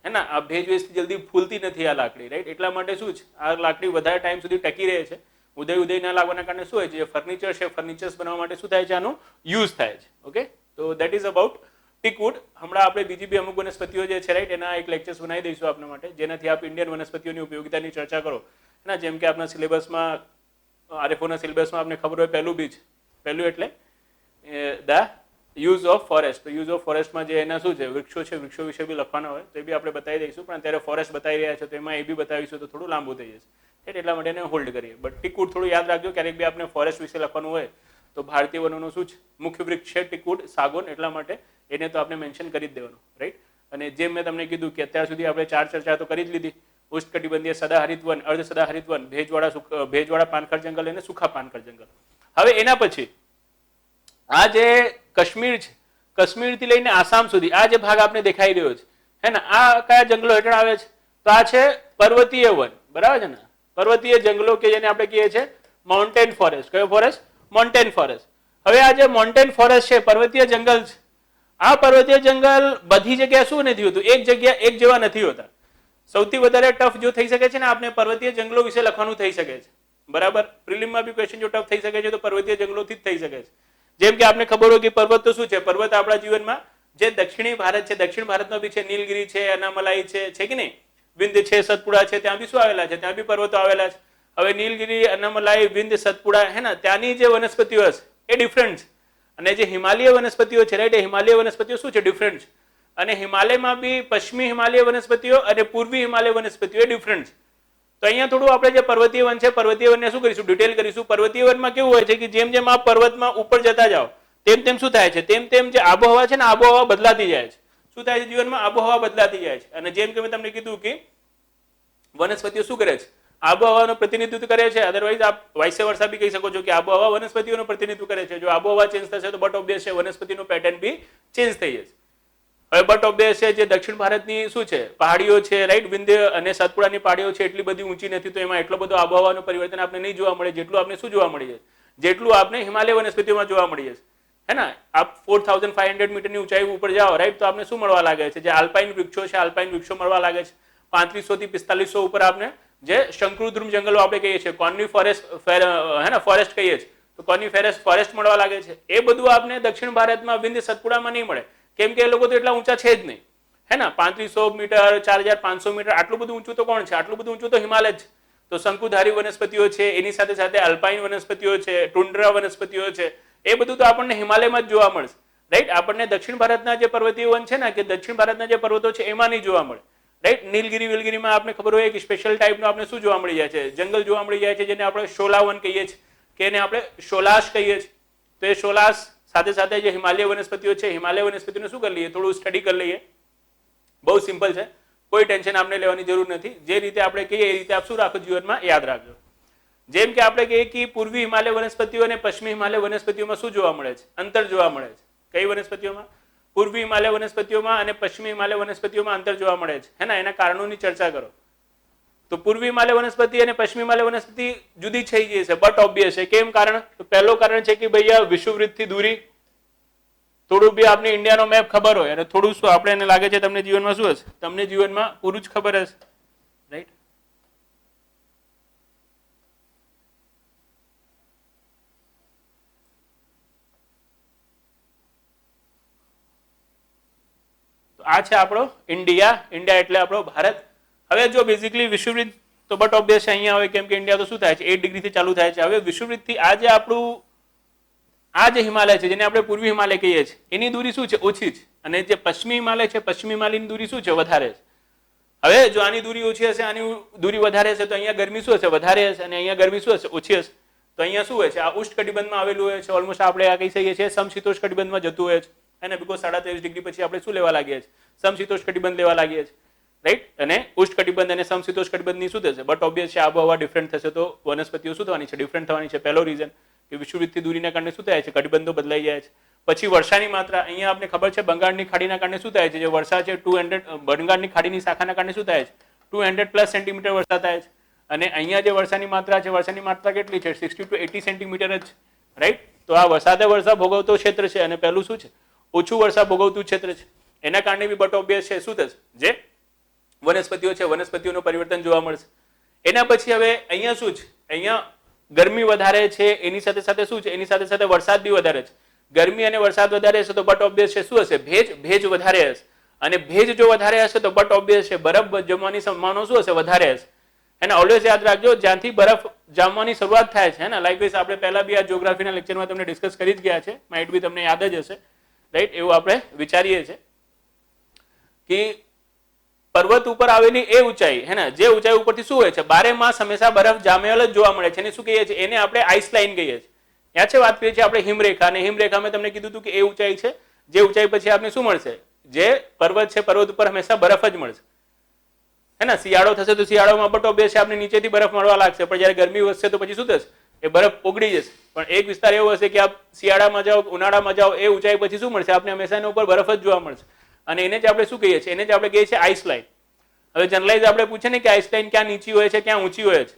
Speaker 1: હે ને. આ ભેજ વેસ્ટથી જલ્દી ફૂલતી નથી આ લાકડી, રાઈટ. એટલા માટે શું છે, આ લાકડી વધારે ટાઈમ સુધી ટકી રહે છે. ઉદય ના લાગવાના કારણે શું હોય છે, જે ફર્નિચર છે, ફર્નિચર્સ બનાવવા માટે શું થાય છે, આનો યુઝ થાય છે. ઓકે, તો દેટ ઇઝ અબાઉટ ટીકવુડ. હમણાં આપણે બીજી બી અમુક વનસ્પતિઓ જે છે, રાઈટ, એના એક લેક્ચર્સ બનાવી દઈશું આપના માટે, જેનાથી આપ ઇન્ડિયન વનસ્પતિઓની ઉપયોગિતાની ચર્ચા કરો. ના, જેમ કે આપણા સિલેબસમાં, આરએફઓના સિલેબસમાં આપને ખબર હોય પહેલું બીજ, પહેલું એટલે ધ યુઝ ઓફ ફોરેસ્ટ. તો યુઝ ઓફ ફોરેસ્ટમાં જે એના શું છે, વૃક્ષો છે, વૃક્ષો વિશે બી લખવાના હોય તો એ બી આપણે બતાવી દઈશું. પણ અત્યારે ફોરેસ્ટ બતાવી રહ્યા છે તો એમાં એ બી બતાવીશું તો થોડું લાંબુ થઈ જશે, એટલા માટે એને હોલ્ડ કરીએ. બટ ટીકવુડ થોડું યાદ રાખજો, ક્યારેક બી આપણે ફોરેસ્ટ વિશે લખવાનું હોય તો ભારતીય વનોનું શું છે, મુખ્ય વૃક્ષ છે ટીકવુડ, સાગોન, એટલા માટે એને તો આપણે મેન્શન કરી જ દેવાનું, રાઈટ. અને જેમ મેં તમને કીધું કે અત્યાર સુધી આપણે 4 ચર્ચા તો કરી જ લીધી. ઉષ્ણકટિબંધીય સદાહરિત વન, અર્ધ સદાહરિત વન, ભેજવાળા પાનખર જંગલ અને સૂખા પાનખર જંગલ. હવે એના પછી આ જે કાશ્મીર છે, કાશ્મીરથી લઈને આસામ સુધી આ જે ભાગ આપણે દેખાઈ રહ્યો છે, હે ને, આ કયા જંગલો હેઠળ આવે છે, તો આ છે પર્વતીય વન, બરાબર છે ને. પર્વતીય જંગલો કે જેને આપણે કહીએ છીએ માઉન્ટેન ફોરેસ્ટ. કયો ફોરેસ્ટ? Mountain forest. હવે આ જે માઉન્ટેન ફોરેસ્ટ છે, પર્વતીય જંગલ છે, આ પર્વતીય જંગલ બધી જગ્યાએ શું નથી હોતું, એક જગ્યા એક જેવા નથી હોતા. સૌથી વધારે ટફ જો થઈ શકે છે ને, આપણે પર્વતીય જંગલો વિશે લખવાનું થઈ શકે છે, બરાબર. પ્રિલિમમાં બી ક્વેશ્ચન જો ટફ થઈ શકે છે તો પર્વતીય જંગલોથી જ થઈ શકે છે. જેમ કે આપણે ખબર હોય કે પર્વત તો શું છે, પર્વત આપણા જીવનમાં જે દક્ષિણી ભારત છે, દક્ષિણ ભારતમાં બી છે, નીલગિરી છે, અનામલાઈ છે કે નહીં, વિંધ્ય છે, સતપુડા છે, ત્યાં બી શું આવેલા છે, ત્યાં બી પર્વતો આવેલા છે. હવે નીલગિરી, અનામલાઈ, વિંધ્ય, સતપુડા, હે ને, ત્યાંની જે વનસ્પતિઓ છે એ ડિફરન્ટ છે. અને જે હિમાલય વનસ્પતિઓ છે, રાઈટ, એ હિમાલય વનસ્પતિઓ શું છે, ડિફરન્ટ છે. અને હિમાલયમાં બી પશ્ચિમી હિમાલય વનસ્પતિઓ અને પૂર્વી હિમાલય વનસ્પતિઓ ડિફરન્ટ છે. તો અહીંયા થોડું આપણે જે પર્વતીય વન છે, પર્વતીય વનને શું કરીશું, ડિટેલ કરીશું. પર્વતીય વનમાં કેવું હોય છે કે જેમ જેમ આ પર્વતમાં ઉપર જતા જાઓ તેમ તેમ શું થાય છે, તેમ તેમ જે આબોહવા છે ને, આબોહવા બદલાતી જાય છે. શું થાય છે જીવનમાં, આબોહવા બદલાતી જાય છે. અને જેમ કે મેં તમને કીધું કે વનસ્પતિઓ શું કરે છે, આબોહવાનું પ્રતિનિધિત્વ કરે છે. અધરવાઇઝ આપ વાઇસ વર્સા બી કહી શકો છો કે આબોહવા વનસ્પતિઓનું પ્રતિનિધિત્વ કરે છે. જો આબોહવા ચેન્જ થશે તો બટ ઓબ્વિયસ છે વનસ્પતિનું પેટર્ન બી ચેન્જ થઈ જશે. હવે બટ ઓબ્વિયસ છે જે દક્ષિણ ભારતની શું છે, પહાડીઓ છે, રાઈટ, વિંધ્ય અને સતપુડાની પહાડીઓ છે, એટલી બધી ઊંચી નથી, તો એમાં એટલો બધો આબોહવાનું પરિવર્તન આપણે નહીં જોવા મળે જેટલું આપણે શું જોવા મળી જાય, જેટલું આપણે હિમાલય વનસ્પતિઓમાં જોવા મળી જશે, હે ને. આપ 4500 મીટરની ઊંચાઈ ઉપર જાઓ, રાઈટ, તો આપણે શું મળવા લાગે છે, જે આલ્પાઇન વૃક્ષો છે, આલ્પાઇન વૃક્ષો મળવા લાગે છે. 3500 થી 4500 ઉપર આપણે જે શંકુદ્રુમ જંગલો આપણે કહીએ છીએ, કોનિફરસ, હે ને, ફોરેસ્ટ કહીએ છીએ, તો કોનિફેરસ ફોરેસ્ટ મળવા લાગે છે. એ બધું આપણે દક્ષિણ ભારતમાં વિંધ્ય, સતપુડામાં નહીં મળે, કેમ કે એ લોકો તો એટલા ઊંચા છે જ નહીં, હે ને. 3500 મીટર, 4500 મીટર, આટલું બધું ઊંચું તો કોણ છે, આટલું બધું ઊંચું તો હિમાલય જ. તો શંકુધારી વનસ્પતિઓ છે, એની સાથે સાથે અલ્પાઇન વનસ્પતિઓ છે, ટુંડ્રા વનસ્પતિઓ છે, એ બધું તો આપણને હિમાલયમાં જ જોવા મળશે, રાઈટ. આપણને દક્ષિણ ભારતના જે પર્વતીય વન છે ને, કે દક્ષિણ ભારતના જે પર્વતો છે એમાં નહીં જોવા મળે, રાઈટ. નીલગિરી વિલગિરીમાં આપણે ખબર હોય કે સ્પેશિયલ ટાઈપનું આપણે શું જોવા મળી જાય છે, જંગલ જોવા મળી જાય છે, જેને આપણે શોલા વન કહીએ છીએ, કે એને આપણે શોલાશ કહીએ છીએ. તો એ શોલાશ સાથે સાથે જે હિમાલય વનસ્પતિઓ છે, હિમાલય વનસ્પતિને શું કરી લઈએ, થોડું સ્ટડી કરી લઈએ. બહુ સિમ્પલ છે, કોઈ ટેન્શન આપણે લેવાની જરૂર નથી. જે રીતે આપણે કહીએ એ રીતે આપ શું રાખો જીવનમાં, યાદ રાખજો. જેમ કે આપણે કહીએ કે પૂર્વી હિમાલય વનસ્પતિઓ અને પશ્ચિમી હિમાલય વનસ્પતિઓમાં શું જોવા મળે છે, અંતર જોવા મળે છે. કઈ વનસ્પતિઓમાં? પૂર્વી હિમાલય વનસ્પતિઓમાં અને પશ્ચિમી હિમાલય વનસ્પતિઓમાં અંતર જોવા મળે છે, હે ને. એના કારણોની ચર્ચા કરો. તો પૂર્વી હિમાલય વનસ્પતિ અને પશ્ચિમી હિમાલય વનસ્પતિ જુદી થઈ ગઈ છે, બટ ઓબ્વિયસ છે. કેમ કારણ? તો પહેલો કારણ છે કે ભૈયા વિષુવવૃત્તથી દૂરી. થોડું બી આપને ઇન્ડિયાનો મેપ ખબર હોય અને થોડું શું આપણે એને લાગે છે તમને જીવનમાં શું હશે, તમને જીવનમાં પૂરું જ ખબર હશે, રાઈટ. તો આ છે આપણો ઇન્ડિયા. ઇન્ડિયા એટલે આપણો ભારત. હવે જો બેઝિકલી વિષુવવૃત્ત તો બટ ઓબ્વિયસ છે અહીંયા હોય, કેમ કે ઇન્ડિયા તો શું થાય છે 8 ડિગ્રીથી ચાલુ થાય છે. હવે વિષુવવૃત્તથી આ જે આપણું આ જે હિમાલય છે, જેને આપણે પૂર્વી હિમાલય કહીએ છીએ, એની દૂરી શું છે, ઓછી છે. અને જે પશ્ચિમી હિમાલય છે, પશ્ચિમી હિમાલયની દૂરી શું છે, વધારે છે. હવે જો આની દૂરી ઓછી હશે, આની દૂરી વધારે હશે, તો અહીંયા ગરમી શું હશે, વધારે હશે, અને અહીંયા ગરમી શું હશે, ઓછી હશે. તો અહીંયા શું હોય છે, આ ઉષ્ણકટિબંધમાં આવેલું હોય છે, ઓલમોસ્ટ આપણે આ કહી શકીએ છીએ સમશીતોષ્ણ કટિબંધમાં જતું હોય છે, અને બીકોઝ 23.5 ડિગ્રી પછી આપણે શું લેવા લાગીએ છીએ, સમશીતોષ્ણ કટિબંધ લેવા લાગીએ છીએ, રાઈટ. અને ઉષ્ણકટિબંધ અને સમશીતોષ્ણ કટિબંધની શું થશે, બટ ઓબ્વિયસ છે આબોહવા ડિફરન્ટ થશે, તો વનસ્પતિઓ શું થવાની છે, ડિફરન્ટ થવાની છે. પહેલો રીઝન કે વિષુવવૃત્તથી દૂરીના કારણે શું થાય છે, કટિબંધો બદલાઈ જાય છે. પછી વર્ષાની માત્રા અહીંયા આપણે ખબર છે બંગાળની ખાડીના કારણે શું થાય છે, જે વર્ષા છે 200 બંગાળની ખાડીની શાખાના કારણે શું થાય છે 200+ સેન્ટીમીટર વરસાદ થાય છે, અને અહીંયા જે વર્ષાની માત્રા છે, વર્ષાની માત્રા કેટલી છે 60 to 80 સેન્ટીમીટર જ, રાઈટ. તો આ વરસાદે વર્ષા ભોગવતો ક્ષેત્ર છે, અને પહેલું શું છે ઓછું વર્ષા ભોગવતું ક્ષેત્ર છે. એના કારણે બી બટ ઓબ્વિયસ છે શું થશે, જે વનસ્પતિઓ છે વનસ્પતિઓનું પરિવર્તન જોવા મળશે. એના પછી હવે અહીંયા શું છે, અહીંયા ગરમી વધારે છે, એની સાથે સાથે શું છે, એની સાથે સાથે વરસાદ બી વધારે છે. ગરમી અને વરસાદ વધારે હશે તો બટ ઓબ્વિયસ છે શું હશે, ભેજ વધારે હશે, અને ભેજ જો વધારે હશે તો બટ ઓબ્વિયસ છે બરફ જમવાની સંભાવના શું હશે, વધારે હશે. એને ઓલવેઝ યાદ રાખજો, જ્યાંથી બરફ જામવાની શરૂઆત થાય છે ને, લાઈક આપણે પહેલા બી આ જ્યોગ્રાફીના લેક્ચરમાં તમને ડિસ્કસ કરી જ ગયા છે, માઇટ બી તમને યાદ જ હશે, રાઈટ. એવું આપણે વિચારીએ છીએ કે પર્વત ઉપર આવેલી એ ઊંચાઈ હે ને, જે ઊંચાઈ ઉપરથી શું હોય છે 12 માસ હંમેશા બરફ જામેલ જ જોવા મળે છે, એને શું કહીએ છીએ, એને આપણે આઈસ લાઈન કહીએ છીએ. યાદ છે વાત કરીએ છીએ આપણે હિમરેખા, અને હિમરેખામાં તમને કીધું હતું કે એ ઊંચાઈ છે જે ઊંચાઈ પછી આપણે શું મળશે, જે પર્વત છે પર્વત ઉપર હંમેશા બરફ જ મળશે હે ને. શિયાળો થશે તો શિયાળામાં બટ ઓબ્વિયસ છે આપણે નીચેથી બરફ મળવા લાગશે, પણ જયારે ગરમી વધશે તો પછી શું થશે, એ બરફ ઓગળી જશે. પણ એક વિસ્તાર એવો હશે કે આપ શિયાળામાં જાઓ ઉનાળામાં જાઓ એ ઊંચાઈ પછી શું મળશે, આપણે હંમેશા એના ઉપર બરફ જ જોવા મળશે, અને એને જ આપણે શું કહીએ છીએ, એને જ આપણે કહીએ છીએ આઈસ લાઈન. હવે જનરલાઇઝ આપણે પૂછે ને કે આઈસ લાઈન ક્યાં નીચી હોય છે ક્યાં ઊંચી હોય છે,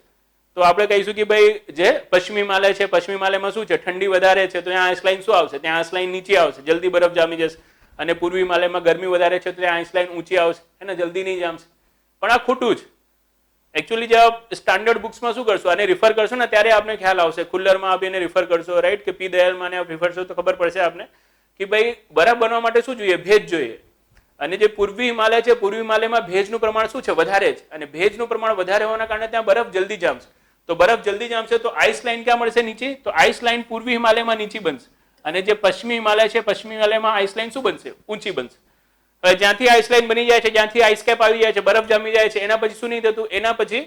Speaker 1: તો આપણે કહીશું કે ભાઈ જે પશ્ચિમી હિમાલય છે, પશ્ચિમી હિમાલયમાં શું છે ઠંડી વધારે છે, તો ત્યાં આઈસ લાઈન શું આવશે, ત્યાં આઈસ લાઈન નીચે આવશે, જલ્દી બરફ જામી જશે. અને પૂર્વી હિમાલયમાં ગરમી વધારે છે તો ત્યાં આઈસ લાઈન ઊંચી આવશે એને જલ્દી નહીં જામશે. પણ આ ખોટું છે. એકચ્યુઅલી જે સ્ટાન્ડર્ડ બુક્સમાં શું કરશો, આને રિફર કરશો ને ત્યારે આપણે ખ્યાલ આવશે, ખુલ્લરમાં આપ એને રિફર કરશો, રાઈટ, કે પી દયાલમાં આપ રિફર કરશો તો ખબર પડશે આપને કે ભાઈ બરફ બનવા માટે શું જોઈએ, ભેજ જોઈએ. અને જે પૂર્વી હિમાલય છે, પૂર્વી હિમાલયમાં ભેજનું પ્રમાણ શું છે, વધારે છે, અને ભેજનું પ્રમાણ વધારે હોવાના કારણે ત્યાં બરફ જલ્દી જામશે. તો બરફ જલ્દી જામશે તો આઈસ લાઈન ક્યાં મળશે, નીચે. તો આઈસ લાઈન પૂર્વી હિમાલયમાં નીચી બનશે, અને જે પશ્ચિમી હિમાલય છે પશ્ચિમી હિમાલયમાં આઈસ લાઈન શું બનશે, ઊંચી બનશે. હવે જ્યાંથી આઈસ લાઈન બની જાય છે, જ્યાંથી આઈસ કેપ આવી જાય છે, બરફ જામી જાય છે, એના પછી શું નહીં થતું, એના પછી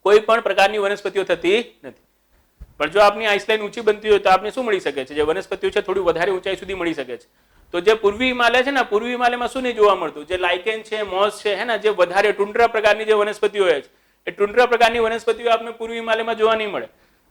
Speaker 1: કોઈ પણ પ્રકારની વનસ્પતિઓ થતી નથી. પણ જો આપની આઈસ લાઈન ઊંચી બનતી હોય તો આપને શું મળી શકે છે, જે વનસ્પતિઓ છે થોડી વધારે ઊંચાઈ સુધી મળી શકે છે. તો જે પૂર્વી હિમાલય છે ને, પૂર્વી હિમાલયમાં શું નહીં જોવા મળતું, જે લાઇકેન છે, મોસ છે હે ને, જે વધારે ટુંડ્રા પ્રકારની જે વનસ્પતિઓ હોય છે, એ ટુંડ્રા પ્રકારની વનસ્પતિઓ આપને પૂર્વી હિમાલયમાં જોવા નહીં મળે.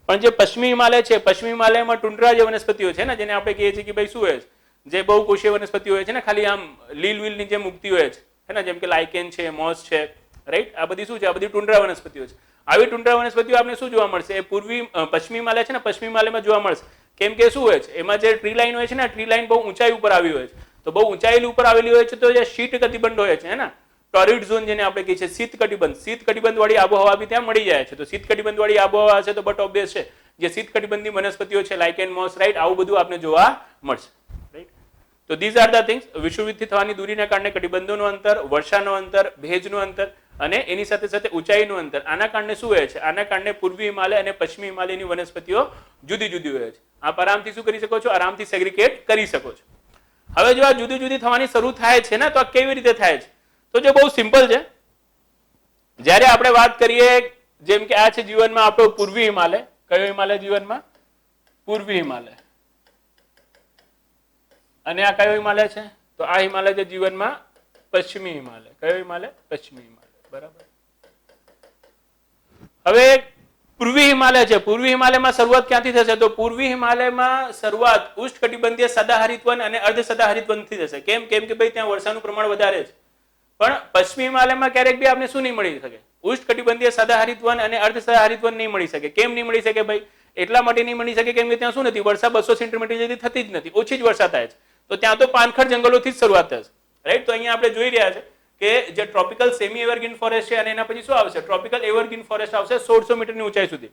Speaker 1: પણ જે પશ્ચિમી હિમાલય છે, પશ્ચિમી હિમાલયમાં ટુંડ્રા જે વનસ્પતિઓ છે ને, જેને આપણે કહીએ છીએ કે ભાઈ શું હોય છે, જે બહુ કોષીય વનસ્પતિઓ હોય છે ને, ખાલી આમ લીલ વીલની જેમ ઉગતી હોય છે હે ને, જેમ કે લાઇકેન છે, મોસ છે, રાઈટ. આ બધી શું છે, આ બધી ટુંડ્રા વનસ્પતિઓ છે. આવી ટુંડ્રા વનસ્પતિઓ આપણે શું જોવા મળશે, એ પૂર્વી પશ્ચિમી હિમાલય છે ને, પશ્ચિમી હિમાલયમાં જોવા મળશે. કેમ કે શું હોય છે, એમાં જે ટ્રી લાઈન હોય છે ને, ટ્રી લાઈન બહુ ઊંચાઈ ઉપર આવી હોય છે. તો બહુ ઊંચાઈ ઉપર આવેલી હોય છે, તો જે શીત કટિબંધ હોય છે હે ને, ટોરિડ ઝોન જેને આપણે કહીએ છીએ, શીત કટિબંધ વાળી આબોહવા બી ત્યાં મળી જાય છે. તો શીત કટિબંધ વાળી આબોહવા હશે તો બટ ઓબ્વિયસ છે જે શીત કટિબંધની વનસ્પતિઓ છે, લાઇકેન, મોસ, રાઈટ, આવું બધું આપણે જોવા મળશે, રાઈટ. તો ધીઝ આર ધ થિંગ્સ. વિષુવવૃત્તથી થવાની દૂરીના કારણે કટિબંધોનું અંતર, વર્ષાનું અંતર, ભેજનું અંતર, અને એની સાથે સાથે ઊંચાઈનું અંતર, આના કારણે શું હોય છે, આના કારણે પૂર્વી હિમાલય અને પશ્ચિમી હિમાલયની વનસ્પતિઓ જુદી જુદી હોય છે. આપ આરામથી શું કરી શકો છો, આરામથી સેગ્રીગેટ કરી શકો છો. હવે જો આ જુદી જુદી થવાની શરૂ થાય છે ને, તો આ કેવી રીતે થાય છે, તો જે બહુ સિમ્પલ છે. જ્યારે આપણે વાત કરીએ, જેમ કે આ છે જીવનમાં આપણો પૂર્વી હિમાલય. કયો હિમાલય જીવનમાં, પૂર્વી હિમાલય. અને આ કયો હિમાલય છે, તો આ હિમાલય છે જીવનમાં પશ્ચિમી હિમાલય. કયો હિમાલય, પશ્ચિમી હિમાલય, બરાબર. હવે પૂર્વી હિમાલય છે, પૂર્વી હિમાલયમાં શરૂઆત ક્યાંથી થશે, તો પૂર્વી હિમાલયમાં શરૂઆત ઉષ્ણકટિબંધીય સદાહરિત વન અને અર્ધ સદાહરિત વનથી થશે. કેમ કે ભાઈ ત્યાં વર્ષાનું પ્રમાણ વધારે છે. પણ પશ્ચિમી હિમાલયમાં ક્યારેક બી આપને શું નહીં મળી શકે, ઉષ્ણકટિબંધીય સદાહરિત વન અને અર્ધ સદાહરિત વન નહીં મળી શકે. કેમ નહીં મળી શકે ભાઈ, એટલા માટે નહીં મળી શકે કેમ કે ત્યાં શું નથી, વર્ષા 200 સેન્ટીમીટર જેટલી થતી જ નથી, ઓછી જ વર્ષા થાય છે. તો ત્યાં તો પાનખર જંગલોથી જ શરૂઆત થશે, રાઈટ. તો અહીંયા આપણે જોઈ રહ્યા છે કે જે ટ્રોપિકલ સેમી એવરગ્રીન ફોરેસ્ટ છે, અને એના પછી શું આવશે, ટ્રોપિકલ એવરગ્રીન ફોરેસ્ટ આવશે 1600 મીટરની ઊંચાઈ સુધી.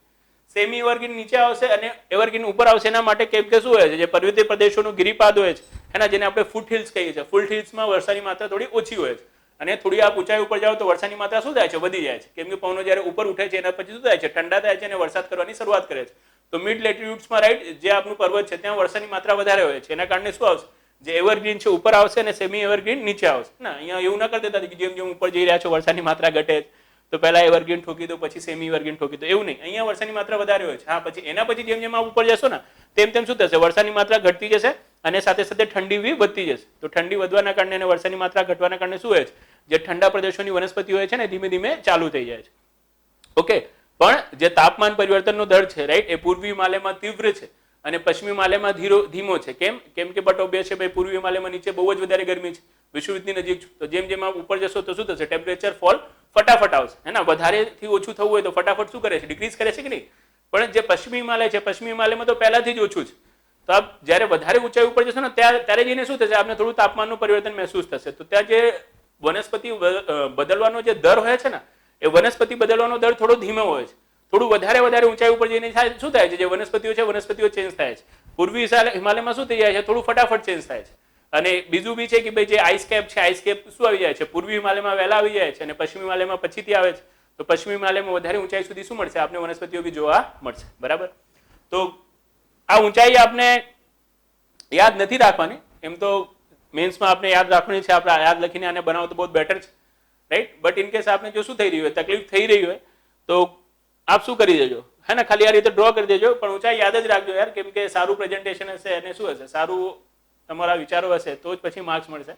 Speaker 1: સેમી એવરગ્રીન નીચે આવશે અને એવરગ્રીન ઉપર આવશે. એના માટે કેમ કે શું હોય છે, જે પર્વતીય પ્રદેશોનો ગિરિપાદ હોય છે એના, જેને આપણે ફૂટ હિલ્સ કહીએ છીએ, ફૂટ હિલ્સમાં વર્ષાની માત્રા થોડી ઓછી હોય છે, અને થોડી આપ ઊંચાઈ ઉપર જાઓ તો વરસાદની માત્રા શું થાય છે, વધી જાય છે. કેમ કે પવનો જ્યારે ઉપર ઉઠે છે એના પછી શું થાય છે, ઠંડા થાય છે અને વરસાદ કરવાની શરૂઆત કરે છે. તો મિડ લેટિટ્યુડ્સમાં, રાઈટ, જે આપણું પર્વત છે ત્યાં વરસાદની માત્રા વધારે હોય છે. એના કારણે શું આવશે, જે એવરગ્રીન છે ઉપર આવશે અને સેમી એવરગ્રીન નીચે આવશે. ના, અહીંયા એવું ના કરી દેતા કે જેમ જેમ ઉપર જઈ રહ્યા છો વરસાદની માત્રા ઘટે તો પહેલા એવરગ્રીન ઠોકી દો પછી સેમી એવરગ્રીન ઠોકી દો, એવું નહીં. અહીંયા વરસાદની માત્રા વધારે હોય છે. હા, પછી એના પછી જેમ જેમ ઉપર જશો ને તેમ તેમ શું થશે, વરસાદની માત્રા ઘટતી જશે અને સાથે સાથે ઠંડી બી વધતી જશે. તો ઠંડી વધવાના કારણે અને વરસાદની માત્રા ઘટવાના કારણે શું હોય છે, જે ઠંડા પ્રદેશોની વનસ્પતિ હોય છે ને ધીમે ધીમે ચાલુ થઈ જાય છે. ઓકે, પણ જે તાપમાન પરિવર્તનનો દર છે, રાઈટ, એ પૂર્વી હિમાલયમાં તીવ્ર છે અને પશ્ચિમી હિમાલયમાં ધીમો છે. કેમ કે બટ ઓબ્વિયસ છે ભાઈ, પૂર્વી હિમાલયમાં નીચે બહુ જ વધારે ગરમી છે, વિષુવવૃત્તની નજીક છું, તો જેમ જેમ આપ ઉપર જશો તો શું થશે, ટેમ્પરેચર ફોલ ફટાફટ આવશે. હે ને, વધારેથી ઓછું થવું હોય તો ફટાફટ શું કરે છે, ડિક્રીઝ કરે છે કે નહીં. પણ જે પશ્ચિમી હિમાલય છે, પશ્ચિમી હિમાલયમાં તો પહેલાથી જ ઓછું છે. તો આપ જ્યારે વધારે ઊંચાઈ ઉપર જશો ને ત્યારે જઈને શું થશે, આપને થોડું તાપમાનનું પરિવર્તન મહેસૂસ થશે. તો ત્યાં જે વનસ્પતિ બદલવાનો જે દર હોય છે ને, એ વનસ્પતિ બદલવાનો દર થોડો ધીમો હોય છે. થોડું વધારે ઊંચાઈ ઉપર જઈને શું થાય છે, જે વનસ્પતિઓ છે વનસ્પતિઓ ચેન્જ થાય છે. પૂર્વી હિમાલયમાં શું થઈ જાય છે, થોડું ફટાફટ ચેન્જ થાય છે. અને બીજું બી છે કે ભાઈ જે આઈસ કેપ છે, આઈસ કેપ શું આવી જાય છે, પૂર્વી હિમાલયમાં વહેલા આવી જાય છે અને પશ્ચિમ હિમાલયમાં પછીથી આવે છે. તો પશ્ચિમ હિમાલયમાં વધારે ઊંચાઈ સુધી શું મળશે, આપને વનસ્પતિઓ બી જોવા મળશે. બરાબર. તો આ ઊંચાઈ આપને યાદ નથી રાખવાની, એમ તો મેન્સમાં આપણે યાદ રાખવાની છે, આપણે યાદ લખીને આને બનાવો તો બહુ બેટર છે, રાઈટ. બટ ઇન કેસ આપને જો શું થઈ રહ્યું હોય, તકલીફ થઈ રહી હોય તો આપ શું કરી દેજો, હે ને, ખાલી આ રીતે ડ્રો કરી દેજો, પણ ઊંચાઈ યાદ જ રાખજો યાર, કેમ કે સારું પ્રેઝન્ટેશન હશે અને શું હશે, સારું તમારા વિચારો હશે તો જ પછી માર્ક્સ મળશે.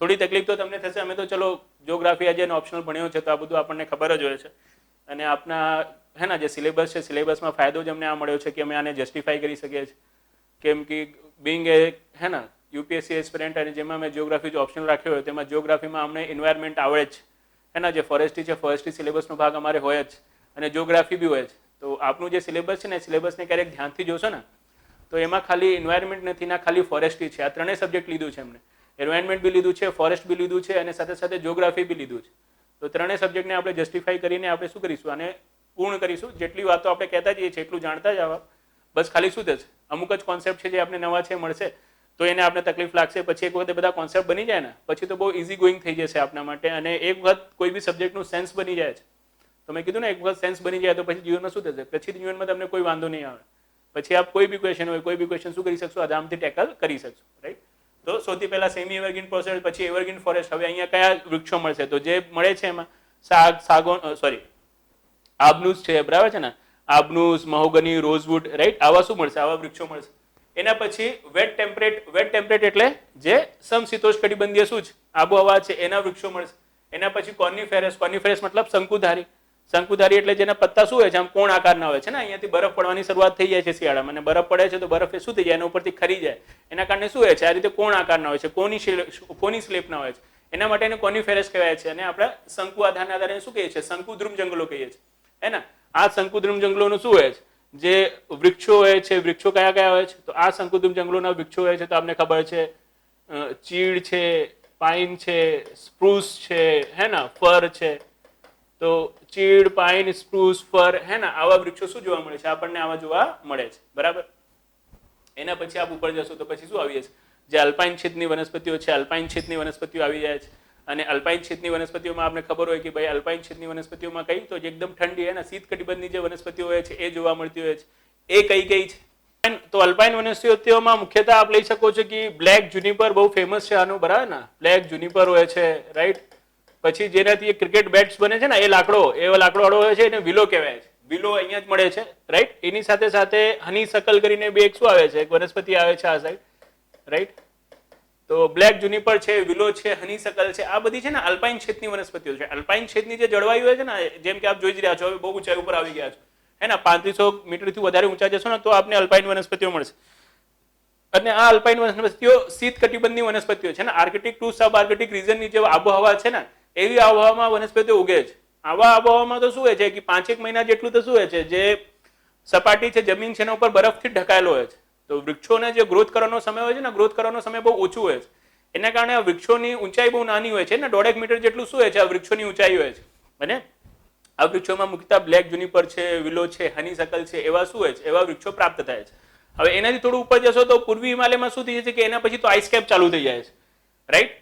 Speaker 1: થોડી તકલીફ તો તમને થશે. અમે તો ચલો જિયોગ્રાફી આજે ઓપ્શનલ ભણ્યો છે તો આ બધું આપણને ખબર જ હોય છે. અને આપના હે ને જે સિલેબસ છે, સિલેબસમાં ફાયદો જ અમને આ મળ્યો છે કે અમે આને જસ્ટિફાઈ કરી શકીએ છીએ. કેમ કે બિંગ એ હે ને યુપીએસસી એસ્પિરન્ટ અને જેમાં મેં જિયોગ્રાફી જો ઓપ્શનલ રાખ્યો હોય તેમાં જિયોગ્રાફીમાં અમને એન્વાયરમેન્ટ આવડે જ છે, હે ને, જે ફોરેસ્ટ્રી છે, ફોરેસ્ટ્રી સિલેબસનો ભાગ અમારે હોય જ, અને જિયોગ્રાફી બી હોય છે. તો આપનું જે સિલેબસ છે ને, સિલેબસને ક્યારેક ધ્યાનથી જોશો ને તો એમાં ખાલી એન્વાયરમેન્ટ નથી ના ખાલી ફોરેસ્ટ્રી છે. આ ત્રણેય સબ્જેક્ટ લીધું છે એમને, એન્વાયરમેન્ટ બી લીધું છે, ફોરેસ્ટ બી લીધું છે અને સાથે સાથે જિયોગ્રાફી બી લીધું છે. તો ત્રણેય સબ્જેક્ટને આપણે જસ્ટિફાઈ કરીને આપણે શું કરીશું, આને પૂર્ણ કરીશું. જેટલી વાતો આપણે કહેતા જઈએ છીએ એટલું જાણતા જ આવા. બસ ખાલી શું થશે, અમુક જ કોન્સેપ્ટ છે જે આપણે નવા છે મળશે તો એને આપણે તકલીફ લાગશે. પછી એક વખત બધા કોન્સેપ્ટ બની જાય ને પછી તો બહુ ઇઝી ગોઈંગ થઈ જશે આપણા માટે. અને એક વખત કોઈ બી સબ્જેક્ટનું સેન્સ બની જાય છે, તો મેં કીધું ને, એક વખત સેન્સ બની જાય તો પછી જીવનમાં શું થશે, પછી જીવનમાં તમને કોઈ વાંધો નહીં આવે. પછી આપ કોઈ બી ક્વેશ્ચન હોય, કોઈ બી ક્વેશ્ચન શું કરી શકશો, આરામથી ટેકલ કરી શકશો, રાઈટ. તો સૌથી પહેલા સેમી એવરગ્રીન પ્રોસેસ, પછી એવરગ્રીન ફોરેસ્ટ. હવે અહીંયા કયા વૃક્ષો મળશે, તો જે મળે છે એમાં આબનુસ છે, બરાબર છે ને, આબનુસ, મહોગની, રોઝવુડ, રાઈટ. આવા શું મળશે, આવા વૃક્ષો મળશે. એના પછી વેટ ટેમ્પરેટ એટલે જે સમશીતોષ્ણકટિબંધીય શું છે, આબોહવા છે, એના વૃક્ષો મળશે. એના પછી કોર્નિફેરસ મતલબ શંકુધારી એટલે જેના પત્તા શું હોય છે, આમ કોણ આકારના હોય છે ને. અહીંયાથી બરફ પડવાની શરૂઆત થઈ જાય છે શિયાળામાં, અને બરફ પડે છે તો બરફ શું થઈ જાય, એના ઉપરથી ખરી જાય. એના કારણે શું હોય છે, આ રીતે કોણ આકારના હોય છે, કોની સ્લેપના હોય છે. એના માટે એને કોર્નિફેરસ કહેવાય છે. અને આપણે શંકુ આધારના આધારે શું કહીએ છીએ, શંકુદ્રુમ જંગલો કહીએ છીએ, હે ને. આ શંકુદ્રુમ જંગલોનું શું હોય છે, જે વૃક્ષો હોય છે, વૃક્ષો કયા કયા હોય છે, તો આ શંકુદ્રુમ જંગલોના વૃક્ષો હોય છે તો આપને ખબર છે, ચીડ છે, પાઇન છે, સ્પ્રુસ છે, હે ને, ફર છે. તો ચીડ, પાઇન, સ્પ્રુસ, ફર, હે ને, આવા વૃક્ષો શું જોવા મળે છે, આપણને આવા જોવા મળે છે. બરાબર. એના પછી આપ ઉપર જશો તો પછી શું આવી છે, જે અલ્પાઇન ક્ષેત્રની વનસ્પતિઓ છે, અલ્પાઇન ક્ષેત્રની વનસ્પતિઓ આવી જાય છે. અને અલ્પાઇન ક્ષેત્રની વનસ્પતિઓમાં આપણે ખબર હોય કે ભાઈ અલ્પાઇન ક્ષેત્રની વનસ્પતિઓમાં કઈ, તો જે એકદમ ઠંડી હે ને શીત કટિબંધની જે વનસ્પતિઓ હોય છે એ જોવા મળતી હોય છે. એ કઈ કઈ છે, તો અલ્પાઇન વનસ્પતિઓમાં મુખ્યતઃ આપ લઈ શકો છો કે બ્લેક જુનિપર બહુ ફેમસ છે આનું, બરાબર ને. બ્લેક જુનિપર હોય છે, રાઈટ. પછી જેનાથી ક્રિકેટ બેટ્સ બને છે ને, એ લાકડો વાળો હોય છે, એને વિલો કહેવાય છે. વિલો અહીંયા જ મળે છે, રાઈટ. એની સાથે સાથે હની શકલ કરીને બે એક શું આવે છે, એક વનસ્પતિ આવે છે આ સાઈડ, રાઈટ. તો બ્લેક જુનિપર છે, વિલો છે, હની શકલ છે, આ બધી છે ને અલ્પાઇન ક્ષેત્રની વનસ્પતિઓ છે. અલ્પાઇન ક્ષેત્રની જે જળવાયુ હોય છે ને, જેમ કે આપ જોઈ જ રહ્યા છો, હવે બહુ ઊંચાઈ ઉપર આવી ગયા છો, હે ને, 3500 મીટરથી વધારે ઊંચા જશો ને તો આપને અલ્પાઇન વનસ્પતિઓ મળશે. અને આ અલ્પાઇન વનસ્પતિઓ શીત કટિબંધની વનસ્પતિઓ છે ને. આર્કટિક ટુ સબ આર્કટિક રીજનની જે આબોહવા છે ને, એવી આબોહવામાં વનસ્પતિઓ ઉગે છે. આવા આબોહવામાં તો શું હોય છે કે 5 મહિના જેટલું તો શું હોય છે, જે સપાટી છે, જમીન છે, એના ઉપર બરફથી ઢકાયેલો હોય છે. તો વૃક્ષોને જે ગ્રોથ કરવાનો સમય હોય છે ને, ગ્રોથ કરવાનો સમય બહુ ઓછું હોય છે. એના કારણે આ વૃક્ષોની ઊંચાઈ બહુ નાની હોય છે ને, 1.5 મીટર જેટલું શું હોય છે, આ વૃક્ષોની ઊંચાઈ હોય છે. અને આ વૃક્ષોમાં મુખ્યતઃ બ્લેક જુનિપર છે, વિલો છે, હની શકલ છે, એવા શું હોય છે, એવા વૃક્ષો પ્રાપ્ત થાય છે. હવે એનાથી થોડું ઉપર જશો તો પૂર્વી હિમાલયમાં શું થઈ જાય છે કે એના પછી તો આઈસ કેપ ચાલુ થઈ જાય છે, રાઈટ.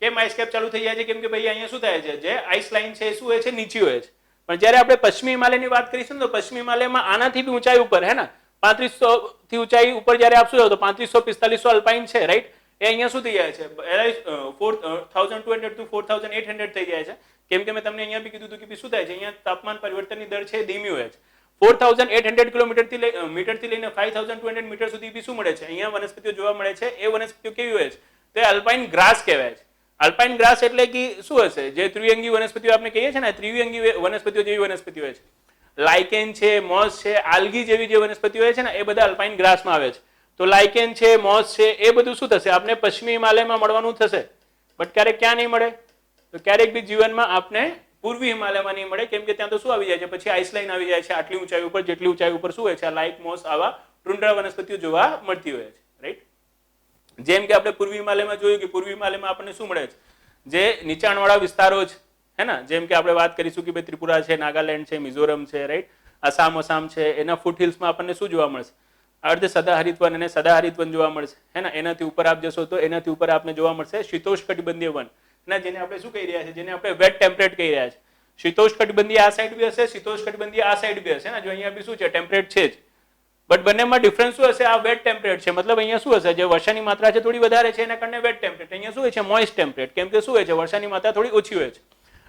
Speaker 1: કેમ આઈસ કેપ ચાલુ થઈ જાય છે, કેમ કે ભાઈ અહીંયા શું થાય છે, જે આઈસ લાઈન છે એ શું હોય છે, નીચી હોય છે. પણ જ્યારે આપણે પશ્ચિમી હિમાલયની વાત કરીશું તો પશ્ચિમી હિમાલયમાં આનાથી બી ઊંચાઈ ઉપર, હે ને, 3500 થી ઊંચાઈ ઉપર જ્યારે આપશું જાવ તો 3500-4500 અલ્પાઇન છે, રાઈટ. એ અહીંયા શું થઈ જાય છે, 4200 to 4800 થઈ જાય છે. કેમ કે મેં તમને અહીંયા બી કીધું હતું કે શું થાય છે, અહીંયા તાપમાન પરિવર્તનની દર છે ધીમી હોય છે. 4800 મીટરથી લઈને 5200 મીટર સુધી બી શું મળે છે, અહીંયા વનસ્પતિઓ જોવા મળે છે. એ વનસ્પતિઓ કેવી હોય છે, તો એ અલ્પાઇન ગ્રાસ કહેવાય છે. અલ્પાઇન ગ્રાસ એટલે કે શું હશે, જે ત્રિઅંગી વનસ્પતિઓ આપણે કહીએ છીએ ને, ત્રિઅંગી વનસ્પતિઓ જેવી વનસ્પતિઓ હોય છે. લાઇકેન છે, મોસ છે, આલ્ગી જેવી જે વનસ્પતિઓ હોય છે ને એ બધા અલ્પાઇન ગ્રાસમાં આવે છે. તો લાઇકેન છે, મોસ છે, એ બધું શું થશે આપને પશ્ચિમી હિમાલયમાં મળવાનું થશે. બટ ક્યારેક ક્યાં નહીં મળે? તો ક્યારેક બી જીવનમાં આપને પૂર્વી હિમાલયમાં નહીં મળે, કેમ કે ત્યાં તો શું આવી જાય છે પછી આઈસલાઇન આવી જાય છે આટલી ઊંચાઈ ઉપર, જેટલી ઊંચાઈ ઉપર શું હોય છે લાઇક, મોસ આવા ટુંડ્રા વનસ્પતિઓ જોવા મળતી હોય છે. રાઈટ, જેમ કે આપણે પૂર્વી હિમાલયમાં જોયું કે પૂર્વી હિમાલયમાં આપણને શું મળે છે, જે નીચાણવાળા વિસ્તારો છે હે ને, જેમ કે આપણે વાત કરીશું કે ભાઈ ત્રિપુરા છે, નાગાલેન્ડ છે, મિઝોરમ છે, રાઈટ, આસામ છે, એના ફૂટ હિલ્સમાં આપણને શું જોવા મળશે? અર્ધ સદાહરિત વન અને સદાહરિત વન જોવા મળશે હે ને. એનાથી ઉપર આપ જશો તો એનાથી ઉપર આપને જોવા મળશે શીતોષ્ણકટિબંધીય વન, ના જેને આપણે શું કહી રહ્યા છે, જેને આપણે વેટ ટેમ્પરેટ કહી રહ્યા છે. શીતોષ્ણકટિબંધીય આ સાઈડ બી હશે, શીતોષ્ણકટિબંધીય આ સાઈડ બી હશે ને. જો અહીંયા બી શું છે ટેમ્પરેટ છે જ, બટ બંનેમાં ડિફરન્સ શું હશે? આ વેટ ટેમ્પરેટ છે, મતલબ અહીંયા શું હશે, જે વર્ષાની માત્રા છે થોડી વધારે છે એના કારણે વેટ ટેમ્પરેટ. અહીંયા શું હોય છે મોઇસ્ટ ટેમ્પરેટ, કેમ કે શું હોય છે વર્ષાની માત્રા થોડી ઓછી હોય છે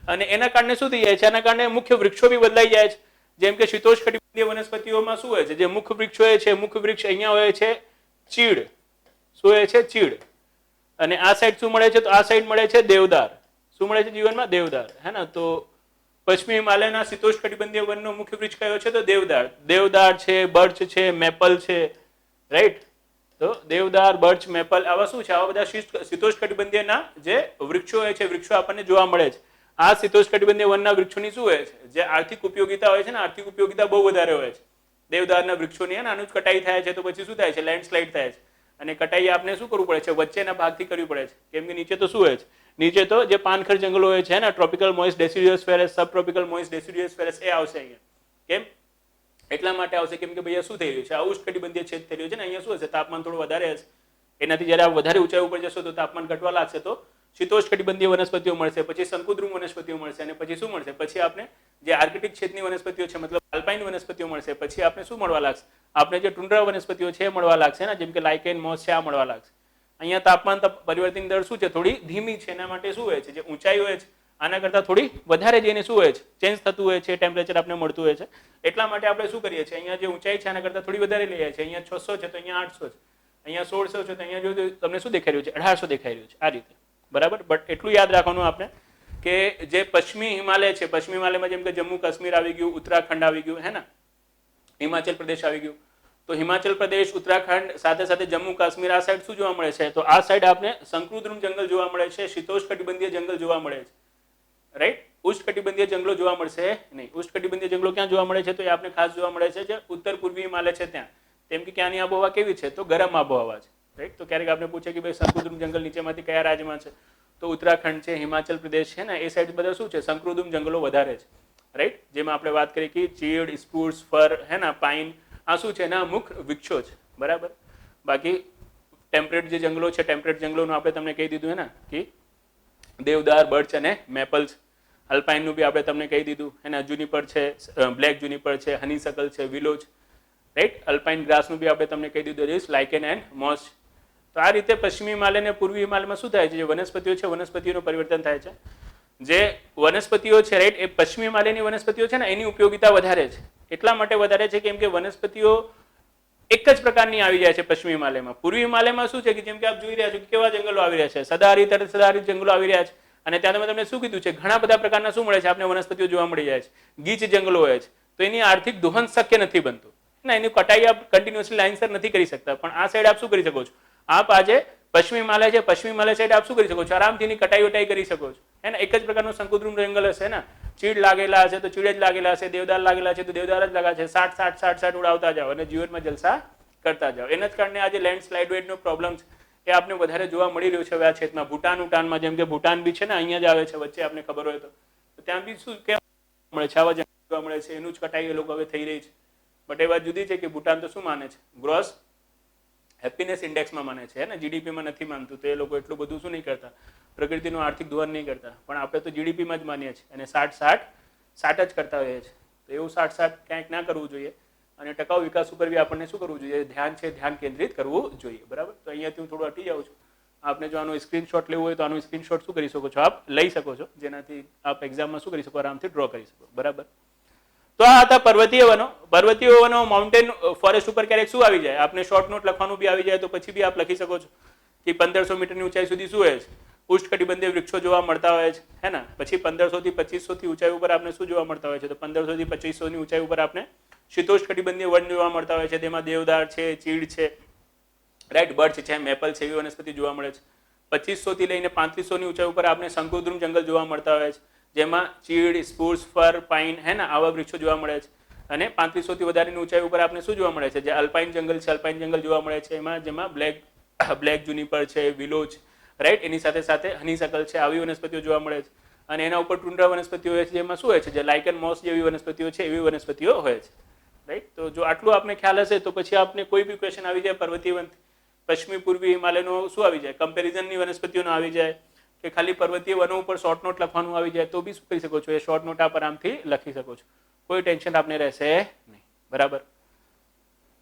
Speaker 1: અને એના કારણે શું થઈ જાય છે, એના કારણે મુખ્ય વૃક્ષો બી બદલાઈ જાય છે. જેમ કે શીતોષ્ણકટિબંધીય વનસ્પતિઓમાં શું હોય છે, જે મુખ્ય વૃક્ષ હોય છે, મુખ્ય વૃક્ષ અહીંયા હોય છે ચીડ, શું હોય છે ચીડ, અને આ સાઈડ શું મળે છે, તો આ સાઈડ મળે છે દેવદાર. શું મળે છે જીવનમાં? દેવદાર હે ને. તો પશ્ચિમી હિમાલયના શીતોષ્ણકટિબંધીય વનનો મુખ્ય વૃક્ષ કયો છે? તો દેવદાર. દેવદાર છે, બર્ચ છે, મેપલ છે, રાઈટ. તો દેવદાર, બર્ચ, મેપલ આવા શું છે, આવા બધા શીતોષ્ણકટિબંધીયના જે વૃક્ષો હોય છે, વૃક્ષો આપણને જોવા મળે છે. આ શીતોષ્ણકટિબંધીય વનના વૃક્ષોની શું હોય છે, જે આર્થિક ઉપયોગિતા હોય છે ને, આર્થિક ઉપયોગિતા બહુ વધારે હોય છે દેવદારના વૃક્ષોની. આનું જ કટાઈ થાય છે તો પછી શું થાય છે, લેન્ડસ્લાઇડ થાય છે. અને કટાઈ આપણે શું કરવું પડે છે, વચ્ચેના ભાગથી કરવી પડે છે, કેમ કે નીચે તો શું હોય છે, નીચે તો જે પાનખર જંગલો હોય છે ને, ટ્રોપિકલ મોઇસ્ટ ડેસિડ્યુઅસ ફોરેસ્ટ, સબ ટ્રોપિકલ મોઇસ્ટ ડેસિડ્યુઅસ ફોરેસ્ટ એ આવશે અહીંયા. કેમ? એટલા માટે આવશે કેમ કે ભાઈ શું થઈ રહ્યું છે, આ ઉષ્ણકટિબંધીય છેદ થઈ રહ્યું છે ને. અહીંયા શું હશે, તાપમાન થોડું વધારે હશે. એનાથી જ્યારે આપ વધારે ઊંચાઈ ઉપર જશો તો તાપમાન ઘટવા લાગશે, તો શીતોષ્ણકટિબંધીય વનસ્પતિઓ મળશે, પછી શંકુદ્રુમ વનસ્પતિઓ મળશે, અને પછી શું મળશે, પછી આપણે જે આર્કટિક ક્ષેત્રની વનસ્પતિઓ છે, મતલબ આલ્પાઇન વનસ્પતિઓ મળશે. પછી આપણે શું મળવા લાગશે, આપણે જે ટુંડ્રા વનસ્પતિઓ છે એ મળવા લાગશે ને, જેમ કે લાઇકેન, મોસ છે, આ મળવા લાગશે. અહીંયા તાપમાન પરિવર્તન દર શું છે, થોડી ધીમી છે. એના માટે શું હોય છે, જે ઊંચાઈ હોય છે આના કરતાં થોડી વધારે જઈને શું હોય છે, ચેન્જ થતું હોય છે, ટેમ્પરેચર આપણે મળતું હોય છે. એટલા માટે આપણે શું કરીએ છીએ, અહીંયા જે ઊંચાઈ છે આના કરતાં થોડી વધારે લઈએ છીએ. અહીંયા 600 છે તો અહીંયા 800 છે, અહીંયા 1600 છે તો અહીંયા જો તમને શું દેખાઈ રહ્યું છે, 1800 દેખાઈ રહ્યું છે, આ રીતે. બરાબર. બટ એટલું યાદ રાખવાનું આપણે કે જે પશ્ચિમી હિમાલય છે, પશ્ચિમી હિમાલયમાં જેમ કે જમ્મુ કાશ્મીર આવી ગયું, ઉત્તરાખંડ આવી ગયું હે ને, હિમાચલ પ્રદેશ આવી ગયું. તો હિમાચલ પ્રદેશ, ઉત્તરાખંડ સાથે સાથે જમ્મુ કાશ્મીર આ સાઈડ શું જોવા મળે છે, તો આ સાઈડ આપણે શંકુદ્રુમ જંગલ જોવા મળે છે, શીતોષ્ણકટિબંધીય જંગલ જોવા મળે છે, રાઈટ. ઉષ્ણકટિબંધીય જંગલો જોવા મળશે નહીં. ઉષ્ણકટિબંધીય જંગલો ક્યાં જોવા મળે છે, તો એ આપણે ખાસ જોવા મળે છે જે ઉત્તર પૂર્વી હિમાલય છે ત્યાં. તેમ કે ક્યાંની આબોહવા કેવી છે, તો ગરમ આબોહવા છે, રાઈટ. તો ક્યારેક આપણે પૂછે કે ભાઈ શંકુદ્રુમ જંગલ નીચેમાંથી કયા રાજ્યમાં છે, તો ઉત્તરાખંડ છે, હિમાચલ પ્રદેશ છે ને, એ સાઈડ બધા શું છે, શંકુદ્રુમ જંગલો વધારે છે, રાઈટ. જેમાં આપણે વાત કરી કે ચીડ, સ્પ્રુસ, ફર હે ને, પાઇન, આ શું છે એના મુખ્ય વૃક્ષો છે. બરાબર. બાકી ટેમ્પરેટ જે જંગલો છે, ટેમ્પરેટ જંગલોનું આપણે તમને કહી દીધું હે ને કે દેવદાર, બર્ચ અને મેપલ છે. અલ્પાઇનનું બી આપણે તમને કહી દીધું એના, જુનિપર છે, બ્લેક જુનિપર છે, હનીસકલ છે, વિલો છે, રાઈટ. અલ્પાઇન ગ્રાસનું બી આપણે તમને કહી દીધું, લાઇકેન એન્ડ મોસ. તો આ રીતે પશ્ચિમી હિમાલય અને પૂર્વી હિમાલયમાં શું થાય છે, જે વનસ્પતિઓ છે વનસ્પતિઓનું પરિવર્તન થાય છે. જે વનસ્પતિઓ છે, રાઈટ, એ પશ્ચિમી હિમાલયની વનસ્પતિઓ છે ને એની ઉપયોગિતા વધારે છે. એટલા માટે વધારે છે કેમ કે વનસ્પતિઓ એક જ પ્રકારની આવી જાય છે પશ્ચિમી હિમાલયમાં. પૂર્વી હિમાલયમાં શું છે કે જેમ કે આપ જોઈ રહ્યા છો કે કેવા જંગલો આવી રહ્યા છે, સદાહરિત અને સદાહરિત જંગલો આવી રહ્યા છે. અને ત્યાં તમે તમને શું કીધું છે, ઘણા બધા પ્રકારના શું મળે છે આપણે વનસ્પતિઓ જોવા મળી જાય છે. ગીચ જંગલો હોય છે, તો એની આર્થિક દોહન શક્ય નથી બનતું ને, એની કટાઈ આપ કન્ટિન્યુઅસલી લાઇનસર નથી કરી શકતા. પણ આ સાઈડ આપ શું કરી શકો છો, આપ આજે પશ્ચિમી હિમાલય છે, પશ્ચિમી હિમાલય સાઈડ આપ શું કરી શકો છો, આરામથી એની કટાઈ વટાઈ કરી શકો છો હે ને. એક જ પ્રકારનું શંકુદ્રુમ જંગલ હશે ને, ચીડ લાગેલા હશે તો ચીડ જ લાગેલા હશે, દેવદાર લાગેલા છે તો દેવદાર જ લાગેલા છે. 60 ઉડાવતા જાઓ અને જીવનમાં જલસા કરતા જાઓ. એના જ કારણે આજે લેન્ડસ્લાઇડ નો પ્રોબ્લેમ છે એ આપણે વધારે જોવા મળી રહ્યું છે હવે આ ક્ષેત્રમાં. ભૂટાનમાં જેમ કે ભૂટાન બી છે ને અહીંયા જ આવે છે વચ્ચે, આપણે ખબર હોય તો ત્યાં બી શું કેવા મળે છે, આવા જંગલ જોવા મળે છે. એનું જ કટાઈ એ લોકો હવે થઈ રહી છે. બટ એ વાત જુદી છે કે ભૂટાન તો શું માને છે, ગ્રોસ હેપીનેસ ઇન્ડેક્સમાં માને છે ને, જીડીપીમાં નથી માનતું. તો એ લોકો એટલું બધું શું નહીં કરતા, પ્રકૃતિનું આર્થિક ધોરણ નહીં કરતા. પણ આપણે તો જીડીપીમાં જ માનીએ છીએ અને 60 જ કરતા હોઈએ છીએ. તો એવું 60 ક્યાંક ના કરવું જોઈએ. અને ટકાઉ વિકાસ ઉપર બી આપણને શું કરવું જોઈએ, ધ્યાન કેન્દ્રિત કરવું જોઈએ. બરાબર. તો અહીંયાથી હું થોડું હટી જાઉં છું. આપને જો આનો સ્ક્રીનશોટ લેવું હોય તો આનો સ્ક્રીનશોટ શું કરી શકો છો, આપ લઈ શકો છો, જેનાથી આપ એક્ઝામમાં શું કરી શકો, આરામથી ડ્રો કરી શકો. બરાબર. તો આ હતા પર્વતીય વનો. પર્વતીય વનો માઉન્ટેન ફોરેસ્ટ ઉપર ક્યારેક શું આવી જાય, આપને શોર્ટ નોટ લખવાનું બી આવી જાય તો પછી બી આપ લખી શકો છો કે 1500 મીટરની ઊંચાઈ સુધી શું હોય છે, ઉષ્ણકટિબંધીય વૃક્ષો જોવા મળતા હોય છે, હે ને. પછી 1500 થી 2500 થી ઊંચાઈ ઉપર આપણે શું જોવા મળતા હોય છે? તો 1500 થી 2500 ની ઊંચાઈ ઉપર આપણે શીતોષ્ણકટિબંધીય વન જોવા મળતા હોય છે. તેમાં દેવદાર છે, ચીડ છે, રાઈટ, બર્ચ છે, મેપલ છે, એવી વનસ્પતિ જોવા મળે છે. 2500 થી લઈને 3500 ની ઊંચાઈ ઉપર આપણે શંકુદ્રુમ જંગલ જોવા મળતા હોય છે, જેમાં ચીડ, સ્પુર્સ, ફર, પાઇન, હે ને, આવા વૃક્ષો જોવા મળે છે. અને 3500 થી વધારેની ઊંચાઈ ઉપર આપણે શું જોવા મળે છે? જે અલ્પાઇન જંગલ છે, અલ્પાઇન જંગલ જોવા મળે છે. જેમાં બ્લેક જુનિપર છે, વિલો છે, રાઈટ, એની સાથે સાથે હનીસકલ છે, આવી વનસ્પતિઓ જોવા મળે છે. અને એના ઉપર ટુંડ્રા વનસ્પતિઓ હોય છે, જેમાં શું હોય છે? જે લાઇકન મોસ જેવી વનસ્પતિઓ છે, એવી વનસ્પતિઓ હોય છે, રાઈટ. તો જો આટલું આપને ખ્યાલ હશે તો પછી આપને કોઈ બી ક્વેશ્ચન આવી જાય પર્વતીય વન, પશ્ચિમી પૂર્વી હિમાલયનો શું આવી જાય? કમ્પેરિઝનની વનસ્પતિઓનો આવી જાય, કે ખાલી પર્વતીય વનો ઉપર શોર્ટ નોટ લખવાનું આવી જાય, તો બી શું કરી શકો છો? એ શોર્ટ નોટ આપ આરામથી લખી શકો છો. કોઈ ટેન્શન આપને રહેશે નહીં, બરાબર.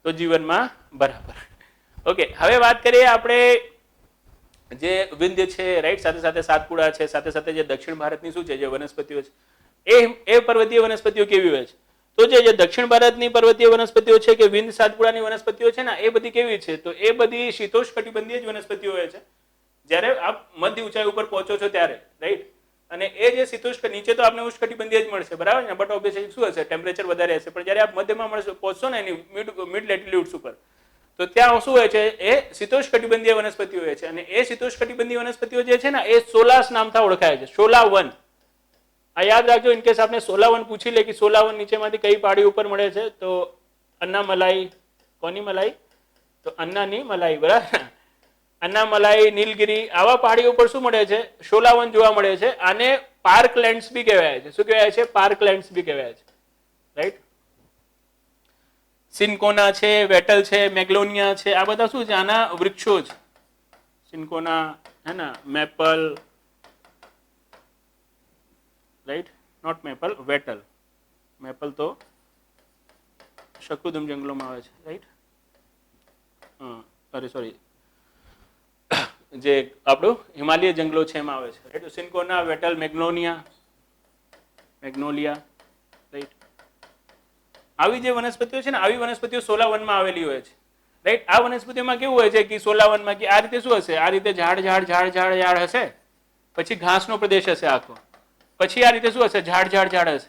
Speaker 1: તો જીવનમાં બરાબર. ઓકે, હવે વાત કરીએ આપણે જે વિંધ્ય છે, રાઈટ, સાથે સાથે સાતપુડા છે, સાથે સાથે જે દક્ષિણ ભારતની શું છે, જે વનસ્પતિઓ છે, એ પર્વતીય વનસ્પતિઓ કેવી હોય છે? તો જે દક્ષિણ ભારતની પર્વતીય વનસ્પતિઓ છે, કે વિંધ સાતપુડાની વનસ્પતિઓ છે ને, એ બધી કેવી છે? તો એ બધી શીતોષ્ણકટિબંધીય જ વનસ્પતિઓ હોય છે, જ્યારે આપ મધ્ય ઊંચાઈ ઉપર પહોંચો છો ત્યારે, રાઈટ. અને એ જે શીતોષ્ણ, નીચે તો આપણે ઉષ્ણકટિબંધીય જ મળશે, બરાબર ને, બટ ઓબ્વિયસલી શું હશે? ટેમ્પરેચર વધારે હશે. પણ જ્યારે આપ મધ્યમાં મળશો, પહોંચશો ને એની મિડ લેટિટ્યુડ્સ ઉપર, તો ત્યાં શું હોય છે? એ શીતોષ્ણકટિબંધીય વનસ્પતિઓ હોય છે. અને એ શીતોષ્ણકટિબંધીય વનસ્પતિઓ જે છે ને, એ સોલાસ નામથી ઓળખાય છે. શોલા વન, આ યાદ રાખજો. ઇન કેસ આપણે સોલાવન પૂછી લે કે સોલાવન નીચેમાંથી કઈ પહાડી ઉપર મળે છે, તો અન્નામલાઈ, કોની મલાઈ? તો અન્નાની મલાઈ, બરાબર. અન્નામલાઈ, નીલગિરી, આવા પહાડી ઉપર શું મળે છે? શોલાવન જોવા મળે છે. આને પાર્કલેન્ડ્સ બી કહેવાય છે. શું કહેવાય છે? પાર્કલેન્ડ્સ બી કહેવાય છે, રાઈટ. સિન્કોના છે, વેટલ છે, મેગ્નોલિયા છે, આ બધા શું છે? આના વૃક્ષો છે. સિન્કોના, હે ને, maple, right, not maple, wattle. Maple તો શકુદમ જંગલોમાં આવે છે, રાઈટ. અરે સોરી, જે આપણું હિમાલય જંગલો છે એમાં આવે છે, right. Cinchona, wattle, magnolia, right. આવી જે વનસ્પતિઓ છે ને, આવી વનસ્પતિઓ સોલાવનમાં આવેલી હોય છે, રાઈટ. આ વનસ્પતિઓમાં કેવું હોય છે કે સોલાવનમાં કે આ રીતે શું હશે? આ રીતે ઝાડ હશે, પછી ઘાસનો પ્રદેશ હશે આખો, પછી આ રીતે શું હશે? ઝાડ હશે.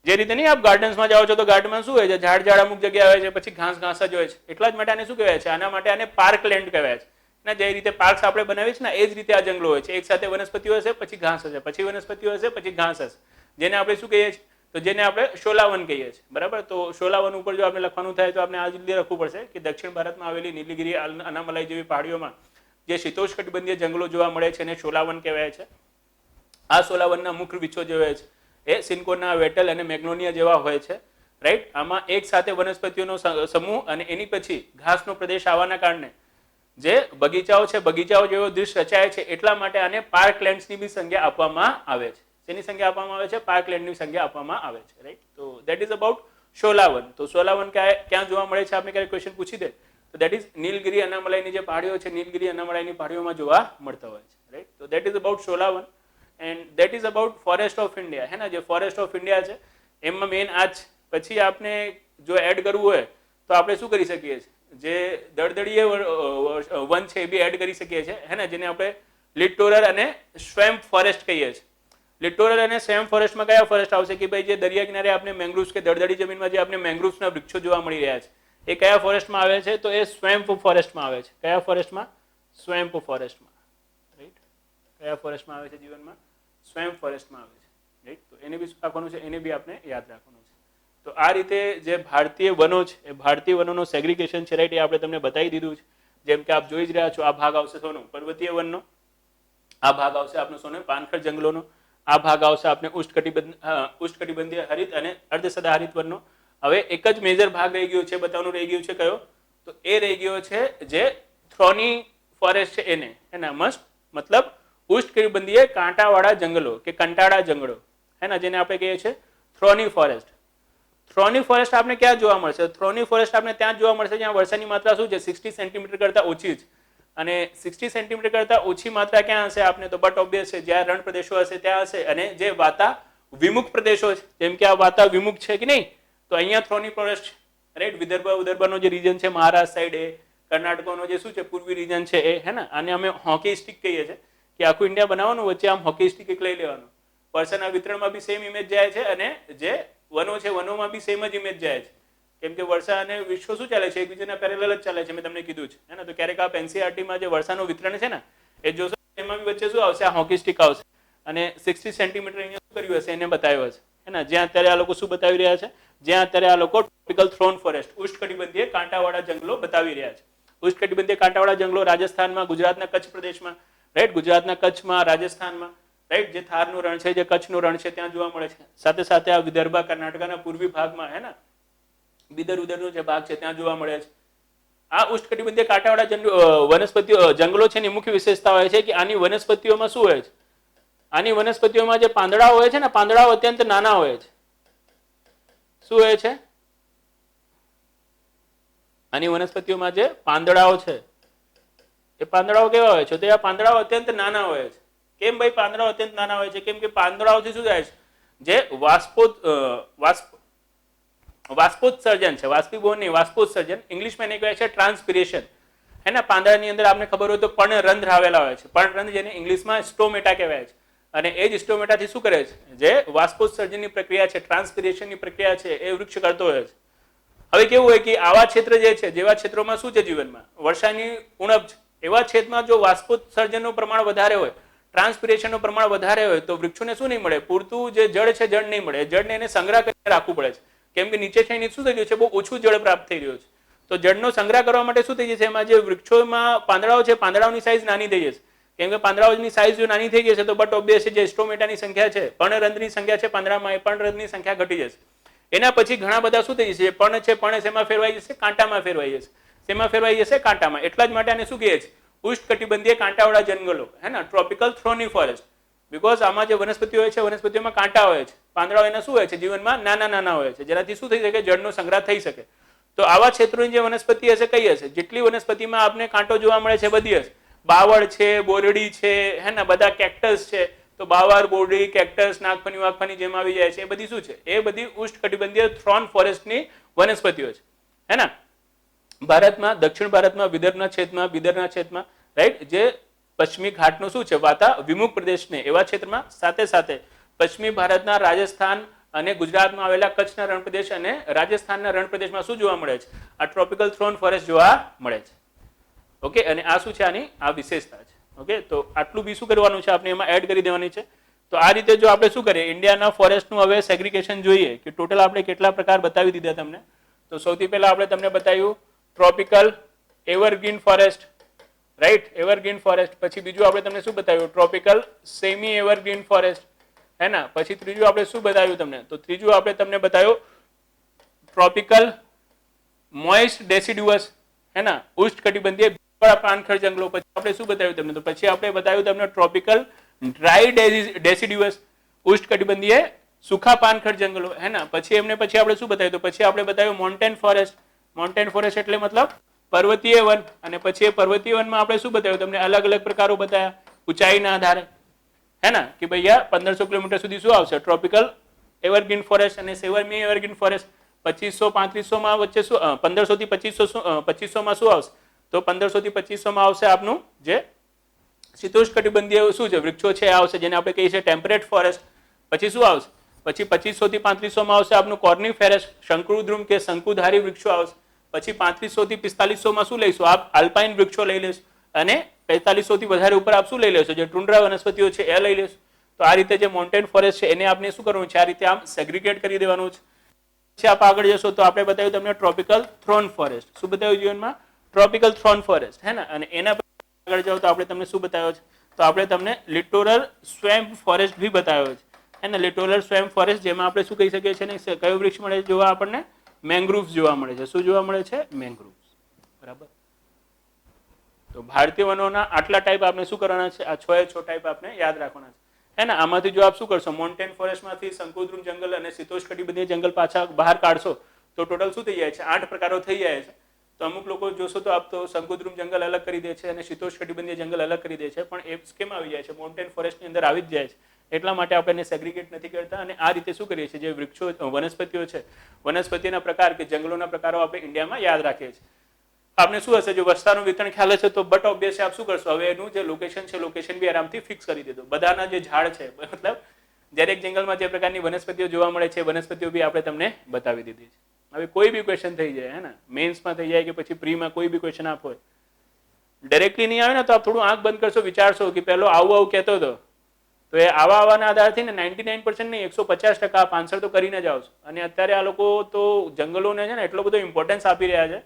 Speaker 1: જે રીતે નહીં આપ ગાર્ડન્સમાં જાઓ છો તો ગાર્ડનમાં શું હોય છે? ઝાડ અમુક જગ્યાએ હોય છે, પછી ઘાસ જ હોય છે. એટલા જ માટે આને શું કહેવાય છે? આના માટે આને પાર્કલેન્ડ કહેવાય છે. ને જે રીતે પાર્ક્સ આપણે બનાવીએ છીએ ને, એ જ રીતે આ જંગલો હોય છે. એક સાથે વનસ્પતિઓ હશે, પછી ઘાસ હશે, પછી વનસ્પતિઓ હશે, પછી ઘાસ હશે, જેને આપણે શું કહીએ છીએ? તો જેને આપણે શોલાવન કહીએ છીએ, બરાબર. તો શોલાવન ઉપર જો આપણે લખવાનું થાય તો આપણે આ રીતે લખવું પડશે કે દક્ષિણ ભારતમાં આવેલી નીલગિરી, અનામલાઈ જેવી પહાડીઓમાં જે શીતોષ્ણકટિબંધીય જંગલો જોવા મળે છે એને શોલાવન કહેવાય છે. આ સોલાવનના મુખ્ય વૃક્ષો જે હોય છે એ સિન્કોના, વેટલ અને મેગ્નોલિયા જેવા હોય છે, રાઈટ. આમાં એક સાથે વનસ્પતિઓનો સમૂહ અને એની પછી ઘાસનો પ્રદેશ આવવાના કારણે જે બગીચાઓ છે, બગીચાઓ જેવો દૃશ્ય રચાય છે. એટલા માટે આને પાર્કલેન્ડ્સની બી સંજ્ઞા આપવામાં આવે છે. શેની સંજ્ઞા આપવામાં આવે છે? પાર્કલેન્ડની સંજ્ઞા આપવામાં આવે છે, રાઈટ. તો દેટ ઇઝ અબાઉટ શોલાવન. તો શોલાવન ક્યાં જોવા મળે છે? આપણે ક્યારે ક્વેશ્ચન પૂછી દે તો દેટ ઇઝ નીલગિરી, અનામલાઈની જે પહાડીઓ છે, નીલગિરી, અનામલાઈની પહાડીઓમાં જોવા મળતા હોય છે, રાઈટ. તો દેટ ઇઝ અબાઉટ શોલાવન. And that is about forest of India, હે ને. જે ફોરેસ્ટ ઓફ ઇન્ડિયા છે એમાં મેઇન આ જ. પછી આપણે જો એડ કરવું હોય તો આપણે શું કરી શકીએ છીએ? જે દળદળીય વન છે એ બી એડ કરી શકીએ છીએ, હે ને, જેને આપણે લિટોરલ અને સ્વેમ્પ ફોરેસ્ટ કહીએ છીએ. લિટોરલ અને સ્વેમ્પ ફોરેસ્ટમાં કયા ફોરેસ્ટ આવશે? કે ભાઈ જે દરિયા કિનારે આપણે મેંગ્રુવ્સ કે દળદળી જમીનમાં જે આપણે મેંગ્રુવ્સના વૃક્ષો જોવા મળી રહ્યા છે, એ કયા ફોરેસ્ટમાં આવે છે? તો એ સ્વેમ્પ ફોરેસ્ટમાં આવે છે. કયા ફોરેસ્ટમાં? Swamp ફોરેસ્ટમાં, right. કયા ફોરેસ્ટમાં આવે છે? જીવનમાં સ્વેમ્પ ફોરેસ્ટમાં આવે છે, રાઈટ. તો એને બી શું રાખવાનું છે? એને બી આપણે યાદ રાખવાનું છે. તો આ રીતે જે ભારતીય વનો છે, એ ભારતીય વનોનો સેગ્રીગેશન છે, રાઈટ, એ આપણે તમને બતાવી દીધું છે. જેમ કે આપ જોઈ જ રહ્યા છો, આ ભાગ આવશે સોનું પર્વતીય વનનો, આ ભાગ આવશે આપણો સોનું પાનખર જંગલોનો, આ ભાગ આવશે આપણે ઉષ્ણકટિબંધીય હરિત અને અર્ધસદાહરિત વનનો. હવે એક જ મેજર ભાગ રહી ગયો છે, બતાવવાનું રહી ગયું છે. કયો? તો એ રહી ગયો છે જે થ્રોની ફોરેસ્ટ છે એને, એના મતલબ ઉષ્ણકટિબંધીય કાંટાવાળા જંગલો કે કંટાળા જંગલો, હે ને, જેને આપણે કહીએ છીએ થ્રોની ફોરેસ્ટ. થ્રોની ફોરેસ્ટ આપણે ક્યાં જોવા મળશે? થ્રોની ફોરેસ્ટ આપણે ત્યાં જોવા મળશે જ્યાં વરસાદની માત્રા શું છે? 60 સેન્ટીમીટર કરતા ઓછી છે. અને 60 સેન્ટીમીટર કરતા ઓછી માત્રા ક્યાં હશે આપને? તો બટ ઓબ્વિયસ છે, જ્યાં રણ પ્રદેશો હશે ત્યાં હશે. અને જે વાતા વિમુખ પ્રદેશો છે, જેમ કે આ વાતા વિમુખ છે કે નહીં, તો અહીંયા થ્રોની ફોરેસ્ટ, રાઈટ. વિદર્ભનો જે રીજન છે, મહારાષ્ટ્ર સાઈડ, એ કર્ણાટકનો જે શું છે પૂર્વી રીજન છે એ, હે ને, આને અમે હોકી સ્ટિક કહીએ છીએ. કે આખું ઇન્ડિયા બનાવવાનું, વચ્ચે આમ હોકી સ્ટિક એક લઈ લેવાનું, વર્ષાના વિતરણમાં બી સેમ ઇમેજ જાય છે અને જે વનો છે વનોમાં બી સેમ જ ઇમેજ જાય છે. કેમ કે વર્ષા અને વિશ્વ શું ચાલે છે, એકબીજાના પેરેલલ જ ચાલે છે, મેં તમને કીધું છે હે ને. તો ક્યારેક આપ એનસીઆરટીમાં જે વર્ષાનું વિતરણ છે ને એ જોશો, એમાં બી વચ્ચે શું આવશે, આ હોકી સ્ટિક આવશે અને 60 સેન્ટીમીટર અહીંયા શું કર્યું હશે, એને બતાવ્યું હશે હે ને. જ્યાં અત્યારે આ લોકો શું બતાવી રહ્યા છે, જ્યાં અત્યારે આ લોકો ટ્રોપિકલ થ્રોન ફોરેસ્ટ, ઉષ્ણકટિબંધીય કાંટાવાળા જંગલો બતાવી રહ્યા છે. ઉષ્ણકટિબંધીય કાંટાવાળા જંગલો રાજસ્થાનમાં, ગુજરાતના કચ્છ પ્રદેશમાં, રાઈટ, ગુજરાતના કચ્છમાં, રાજસ્થાનમાં, રાઈટ, જે થારનું રણ છે, જે કચ્છનું રણ છે ત્યાં જોવા મળે છે. સાથે સાથે આ વિદર્ભ, કર્ણાટકના પૂર્વી ભાગમાં હે ને, બિદર ઉદરનો જે ભાગ છે ત્યાં જોવા મળે છે. આ ઉષ્ણકટિબંધીય કાંટાવાળા વનસ્પતિઓ જંગલો છે, એની મુખ્ય વિશેષતા હોય છે કે આની વનસ્પતિઓમાં શું હોય છે, આની વનસ્પતિઓમાં જે પાંદડાઓ હોય છે ને, પાંદડાઓ અત્યંત નાના હોય છે. શું હોય છે? આની વનસ્પતિઓમાં જે પાંદડાઓ છે એ પાંદડાઓ કેવા હોય છે, તો આ પાંદડાઓ અત્યંત નાના હોય છે. કેમ ભાઈ પાંદડાઓ અત્યંત નાના હોય છે? કેમ કે પાંદડાઓથી શું થાય છે, જે વાષ્પોત્સર્જન છે, વાષ્પીભવન નહીં, વાષ્પોત્સર્જન, ઇંગ્લિશમાં એને કહેવાય છે ટ્રાન્સપિરેશન હે ને. પાંદડાની અંદર આપને ખબર હોય તો પર્ણરંધ્ર આવેલા હોય છે, પર્ણરંધ્ર જેને ઇંગ્લિશમાં સ્ટોમેટા કહેવાય છે. અને એ જ સ્ટોમેટાથી શું કરે છે, જે વાષ્પોત્સર્જનની પ્રક્રિયા છે, ટ્રાન્સપિરેશનની પ્રક્રિયા છે, એ વૃક્ષ કરતો હોય છે. હવે કેવું હોય કે આવા ક્ષેત્ર જે છે, જેવા ક્ષેત્રોમાં શું છે જીવનમાં, વર્ષાની ઉણપ છે, એવા ક્ષેત્રમાં જો વાષ્પોત્સર્જનનું પ્રમાણ વધારે હોય, ટ્રાન્સપિરેશનનું પ્રમાણ વધારે હોય, તો વૃક્ષોને શું નહીં મળે, પૂરતું જે જળ છે જળ નહીં મળે. જળને એને સંગ્રહ કરીને રાખવું પડે છે. કેમ કે નીચે થઈને શું થઈ રહ્યું છે, બહુ ઓછું જળ પ્રાપ્ત થઈ રહ્યું છે. તો જળનો સંગ્રહ કરવા માટે શું થઈ જશે, એમાં જે વૃક્ષોમાં પાંદડાઓ છે, પાંદડાઓની સાઈઝ નાની થઈ જશે. કેમ કે પાંદડાઓની સાઈઝ જો નાની થઈ જશે તો બટ ઓબ્વિયસલી જે સ્ટોમેટાની સંખ્યા છે, પર્ણરંધ્રની સંખ્યા છે પાંદડામાં, એ પર્ણરંધ્રની સંખ્યા ઘટી જશે. એના પછી ઘણા બધા શું થઈ જશે, પર્ણ છે, પર્ણ શેમાં ફેરવાઈ જશે, કાંટામાં ફેરવાઈ જશે. શેમાં ફેરવાઈ જશે? કાંટામાં. એટલા જ માટે આને શું કહીએ છીએ, ઉષ્ણકટિબંધીય કાંટાવાળા જંગલો હે ને, ટ્રોપિકલ થ્રોની ફોરેસ્ટ. બીકોઝ આમાં જે વનસ્પતિઓ હોય છે, વનસ્પતિઓમાં કાંટા હોય છે, પાંદડાઓ એના શું હોય છે, જીવનમાં નાના નાના હોય છે, જેનાથી શું થઈ શકે, જળનો સંગ્રહ થઈ શકે. તો આવા ક્ષેત્રોની જે વનસ્પતિ હશે કઈ હશે, જેટલી વનસ્પતિમાં આપને કાંટો જોવા મળે છે બધી હશે. બાવળ છે, બોરડી છે હે ને, બધા કેક્ટસ છે. તો બાવળ, બોરડી, કેક્ટસ, નાગફણી વાગફણી જેમ આવી જાય છે, એ બધી શું છે, એ બધી ઉષ્ણકટિબંધીય થ્રોન ફોરેસ્ટની વનસ્પતિઓ છે હે ને. ભારતમાં, દક્ષિણ ભારતમાં, વિદર્ભના ક્ષેત્રમાં રાઈટ, જે પશ્ચિમી ઘાટનો શું છે, વાતા વિમુખ પ્રદેશને, એવા ક્ષેત્રમાં, સાથે સાથે પશ્ચિમી ભારતના રાજસ્થાન અને ગુજરાતમાં આવેલા કચ્છના રણ પ્રદેશ અને રાજસ્થાનના રણ પ્રદેશમાં શું જોવા મળે છે, આ ટ્રોપિકલ થ્રોન ફોરેસ્ટ જોવા મળે છે. ઓકે, અને આ શું છે, આની આ વિશેષતા છે. ઓકે, તો આટલું બી શું કરવાનું છે, આપણે એમાં એડ કરી દેવાની છે. તો આ રીતે જો આપણે શું કરીએ, ઇન્ડિયાના ફોરેસ્ટનું હવે સેગ્રીગેશન જોઈએ કે ટોટલ આપણે કેટલા પ્રકાર બતાવી દીધા તમને. તો સૌથી પહેલા આપણે તમને બતાવ્યું tropical evergreen forest, right, evergreen forest. પછી બીજું આપણે તમને શું બતાવ્યું, ટ્રોપિકલ સેમી એવરગ્રીન ફોરેસ્ટ હે ને. પછી ત્રીજું આપણે શું બતાવ્યું તમને, તો ત્રીજું આપણે તમને બતાવ્યું ટ્રોપિકલ મોઇસ્ટ ડેસિડ્યુઅસ હે ને, ઉષ્ણકટિબંધીય પાનખર જંગલો. પછી આપણે શું બતાવ્યું તમને, તો પછી આપણે બતાવ્યું તમને ટ્રોપિકલ ડ્રાય ડેસિડ્યુઅસ, ઉષ્ણકટિબંધીય સુખા પાનખર જંગલો હે ને. પછી આપણે શું બતાવ્યું, તો પછી આપણે બતાવ્યું મોન્ટેન ફોરેસ્ટ. મોન્ટેન ફોરેસ્ટ એટલે મતલબ પર્વતીય વન. અને પછી એ પર્વતીય વનમાં આપણે શું બતાવ્યું તમને, અલગ અલગ પ્રકારો બતાવ્યા ઊંચાઈના આધારે હે ને, કે ભાઈ 1500 કિલોમીટર સુધી શું આવશે, ટ્રોપિકલ એવરગ્રીન ફોરેસ્ટ. અને સેમી એવરગ્રીન ફોરેસ્ટ 2500-3500 માં વચ્ચે શું, 1500 થી 2500 માં શું આવશે, તો 1500 થી 2500 માં આવશે આપનું જે શીતોષ્ણકટિબંધીય શું છે, વૃક્ષો છે આવશે, જેને આપણે કહીએ છીએ ટેમ્પરેટ ફોરેસ્ટ. પછી શું આવશે, પછી 2500 થી 3500 માં આવશે આપનું કોર્નિફેરસ, શંકુદ્રુમ કે શંકુધારી વૃક્ષો આવશે. પછી 3500 થી 4500 માં શું લઈશું, આપ આલ્પાઇન વૃક્ષો લઈ લેશું. અને 4500 થી વધારે ઉપર આપ શું લઈ લેશો, જે ટુંડ્રા વનસ્પતિઓ છે એ લઈ લેશું. તો આ રીતે જે મોન્ટેન ફોરેસ્ટ છે એને આપણે શું કરવાનું છે, આ રીતે આમ સેગ્રીગેટ કરી દેવાનું છે. પછી આપ આગળ જશો તો આપણે બતાવ્યું તમને ટ્રોપિકલ થ્રોન ફોરેસ્ટ. શું બતાવ્યું જીવનમાં, ટ્રોપિકલ થ્રોન ફોરેસ્ટ હે ને. અને એના પછી આગળ જાઓ તો આપણે તમને શું બતાવ્યો છે, તો આપણે તમને લિટોરલ સ્વેમ્પ ફોરેસ્ટ બી બતાવ્યો છે હે ને. લિટોરલ સ્વેમ્પ ફોરેસ્ટ, જેમાં આપણે શું કહી શકીએ છીએ ને, કયો વૃક્ષ મળે જોવા આપણને, મેંગ્રુવ્સ જોવા મળે છે. શું જોવા મળે છે, મેંગ્રુવ્સ. બરાબર. તો ભારતીય વનોના આટલા ટાઈપ આપણે શું કરવાના છે, આ 6 એ 6 ટાઈપ આપણે યાદ રાખવાના છે હે ને. આમાંથી જો આપ શું કરશો, મોન્ટેન ફોરેસ્ટમાંથી શંકુદ્રુમ જંગલ અને શીતોષ્ણકટિબંધીય જંગલ પાછા બહાર કાઢશો તો ટોટલ શું થઈ જાય છે, 8 પ્રકારો થઈ જાય છે. તો અમુક લોકો જોશો તો આપ તો શંકુદ્રુમ જંગલ અલગ કરી દે છે અને શીતોષ્ણકટિબંધીય જંગલ અલગ કરી દે છે, પણ એ કેમ આવી જાય છે, મોન્ટેન ફોરેસ્ટની અંદર આવી જ જાય છે. એટલા માટે આપણે એને સેગ્રીગેટ નથી કરતા. અને આ રીતે શું કરીએ છીએ, જે વૃક્ષો વનસ્પતિઓ છે, વનસ્પતિના પ્રકાર કે જંગલોના પ્રકારો આપણે ઇન્ડિયામાં યાદ રાખીએ છીએ. આપને શું હશે, જો વસ્તારનું વિતરણ ખ્યાલ હશે તો બટ ઓબ્વિયસલી આપ શું કરશો, હવે એનું જે લોકેશન છે લોકેશન બી આરામથી ફિક્સ કરી દીધું. બધાના જે ઝાડ છે, મતલબ દરેક જંગલમાં જે પ્રકારની વનસ્પતિઓ જોવા મળે છે વનસ્પતિઓ બી આપણે તમને બતાવી દીધી છે. હવે કોઈ બી ક્વેશ્ચન થઈ જાય, હે ને, મેન્સમાં થઈ જાય કે પછી પ્રીમાં કોઈ બી ક્વેશ્ચન આપ હોય, ડાયરેક્ટલી નહીં આવે ને તો આપ થોડું આંખ બંધ કરશો, વિચારશો કે પહેલો આવું કહેતો હતો, તો એ આવાના આધારથી ને 99% નહીં 150% આપ આન્સર તો કરીને જ આવશો. અને અત્યારે આ લોકો તો જંગલોને છે ને એટલો બધો ઇમ્પોર્ટન્સ આપી રહ્યા છે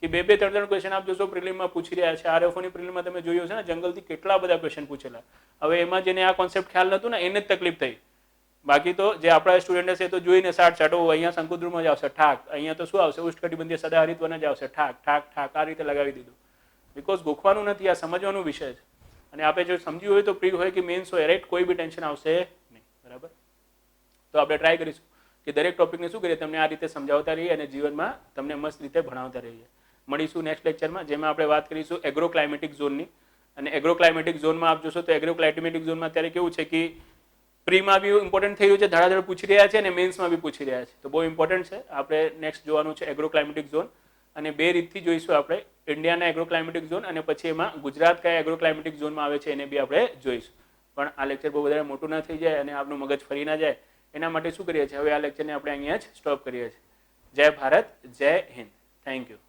Speaker 1: કે 2-3 ક્વેશ્ચન આપ જોશો પ્રિલિમમાં પૂછી રહ્યા છે. આરએફઓની પ્રિલિમમાં તમે જોયું છે ને જંગલથી કેટલા બધા ક્વેશ્ચન પૂછેલા. હવે એમાં જેને આ કોન્સેપ્ટ ખ્યાલ નહોતું ને એને જ તકલીફ થઈ. બાકી તો જે આપણા સ્ટુડન્ટ છે તો જોઈને સાટો અહીંયા શંકુદ્રુમાં જ આવશે ઠાક, અહીંયા તો શું આવશે ઉષ્ણકટિબંધીય સદાહરિત વન જ આવશે ઠાક ઠાક ઠાક, આ રીતે લગાવી દીધું. બિકોઝ ગોખવાનું નથી, આ સમજવાનો વિષય છે. અને આપણે જો સમજ્યું હોય તો પ્રી હોય કે મેન્સ હોય, રાઈટ, કોઈ બી ટેન્શન આવશે નહીં. બરાબર, તો આપણે ટ્રાય કરીશું કે દરેક ટોપિકને શું કરીએ તમને આ રીતે સમજાવતા રહીએ અને જીવનમાં તમને મસ્ત રીતે ભણાવતા રહીએ. મળીશું નેક્સ્ટ લેક્ચરમાં, જેમાં આપણે વાત કરીશું એગ્રો ક્લાઇમેટિક ઝોનની. અને એગ્રો ક્લાઇમેટિક ઝોનમાં આપ જોશો તો એગ્રો ક્લાઇમેટિક ઝોનમાં અત્યારે કેવું છે કે પ્રીમાં બી ઇમ્પોર્ટન્ટ થયું છે, ધડાધડ પૂછી રહ્યા છે, અને મેન્સમાં બી પૂછી રહ્યા છે. તો બહુ ઇમ્પોર્ટન્ટ છે. આપણે નેક્સ્ટ જોવાનું છે એગ્રો ક્લાઇમેટિક ઝોન, અને 2 રીતથી જોઈશું આપણે, ઇન્ડિયાના એગ્રો ક્લાઇમેટિક ઝોન અને પછી એમાં ગુજરાત કયા એગ્રો ક્લાઇમેટિક ઝોનમાં આવે છે એને બી આપણે જોઈશું. પણ આ લેક્ચર બહુ વધારે મોટું ના થઈ જાય અને આપનું મગજ ફરી ના જાય એના માટે શું કરીએ છીએ, હવે આ લેક્ચરને આપણે અહીંયા જ સ્ટોપ કરીએ છીએ. જય ભારત, જય હિન્દ, થેન્ક યુ.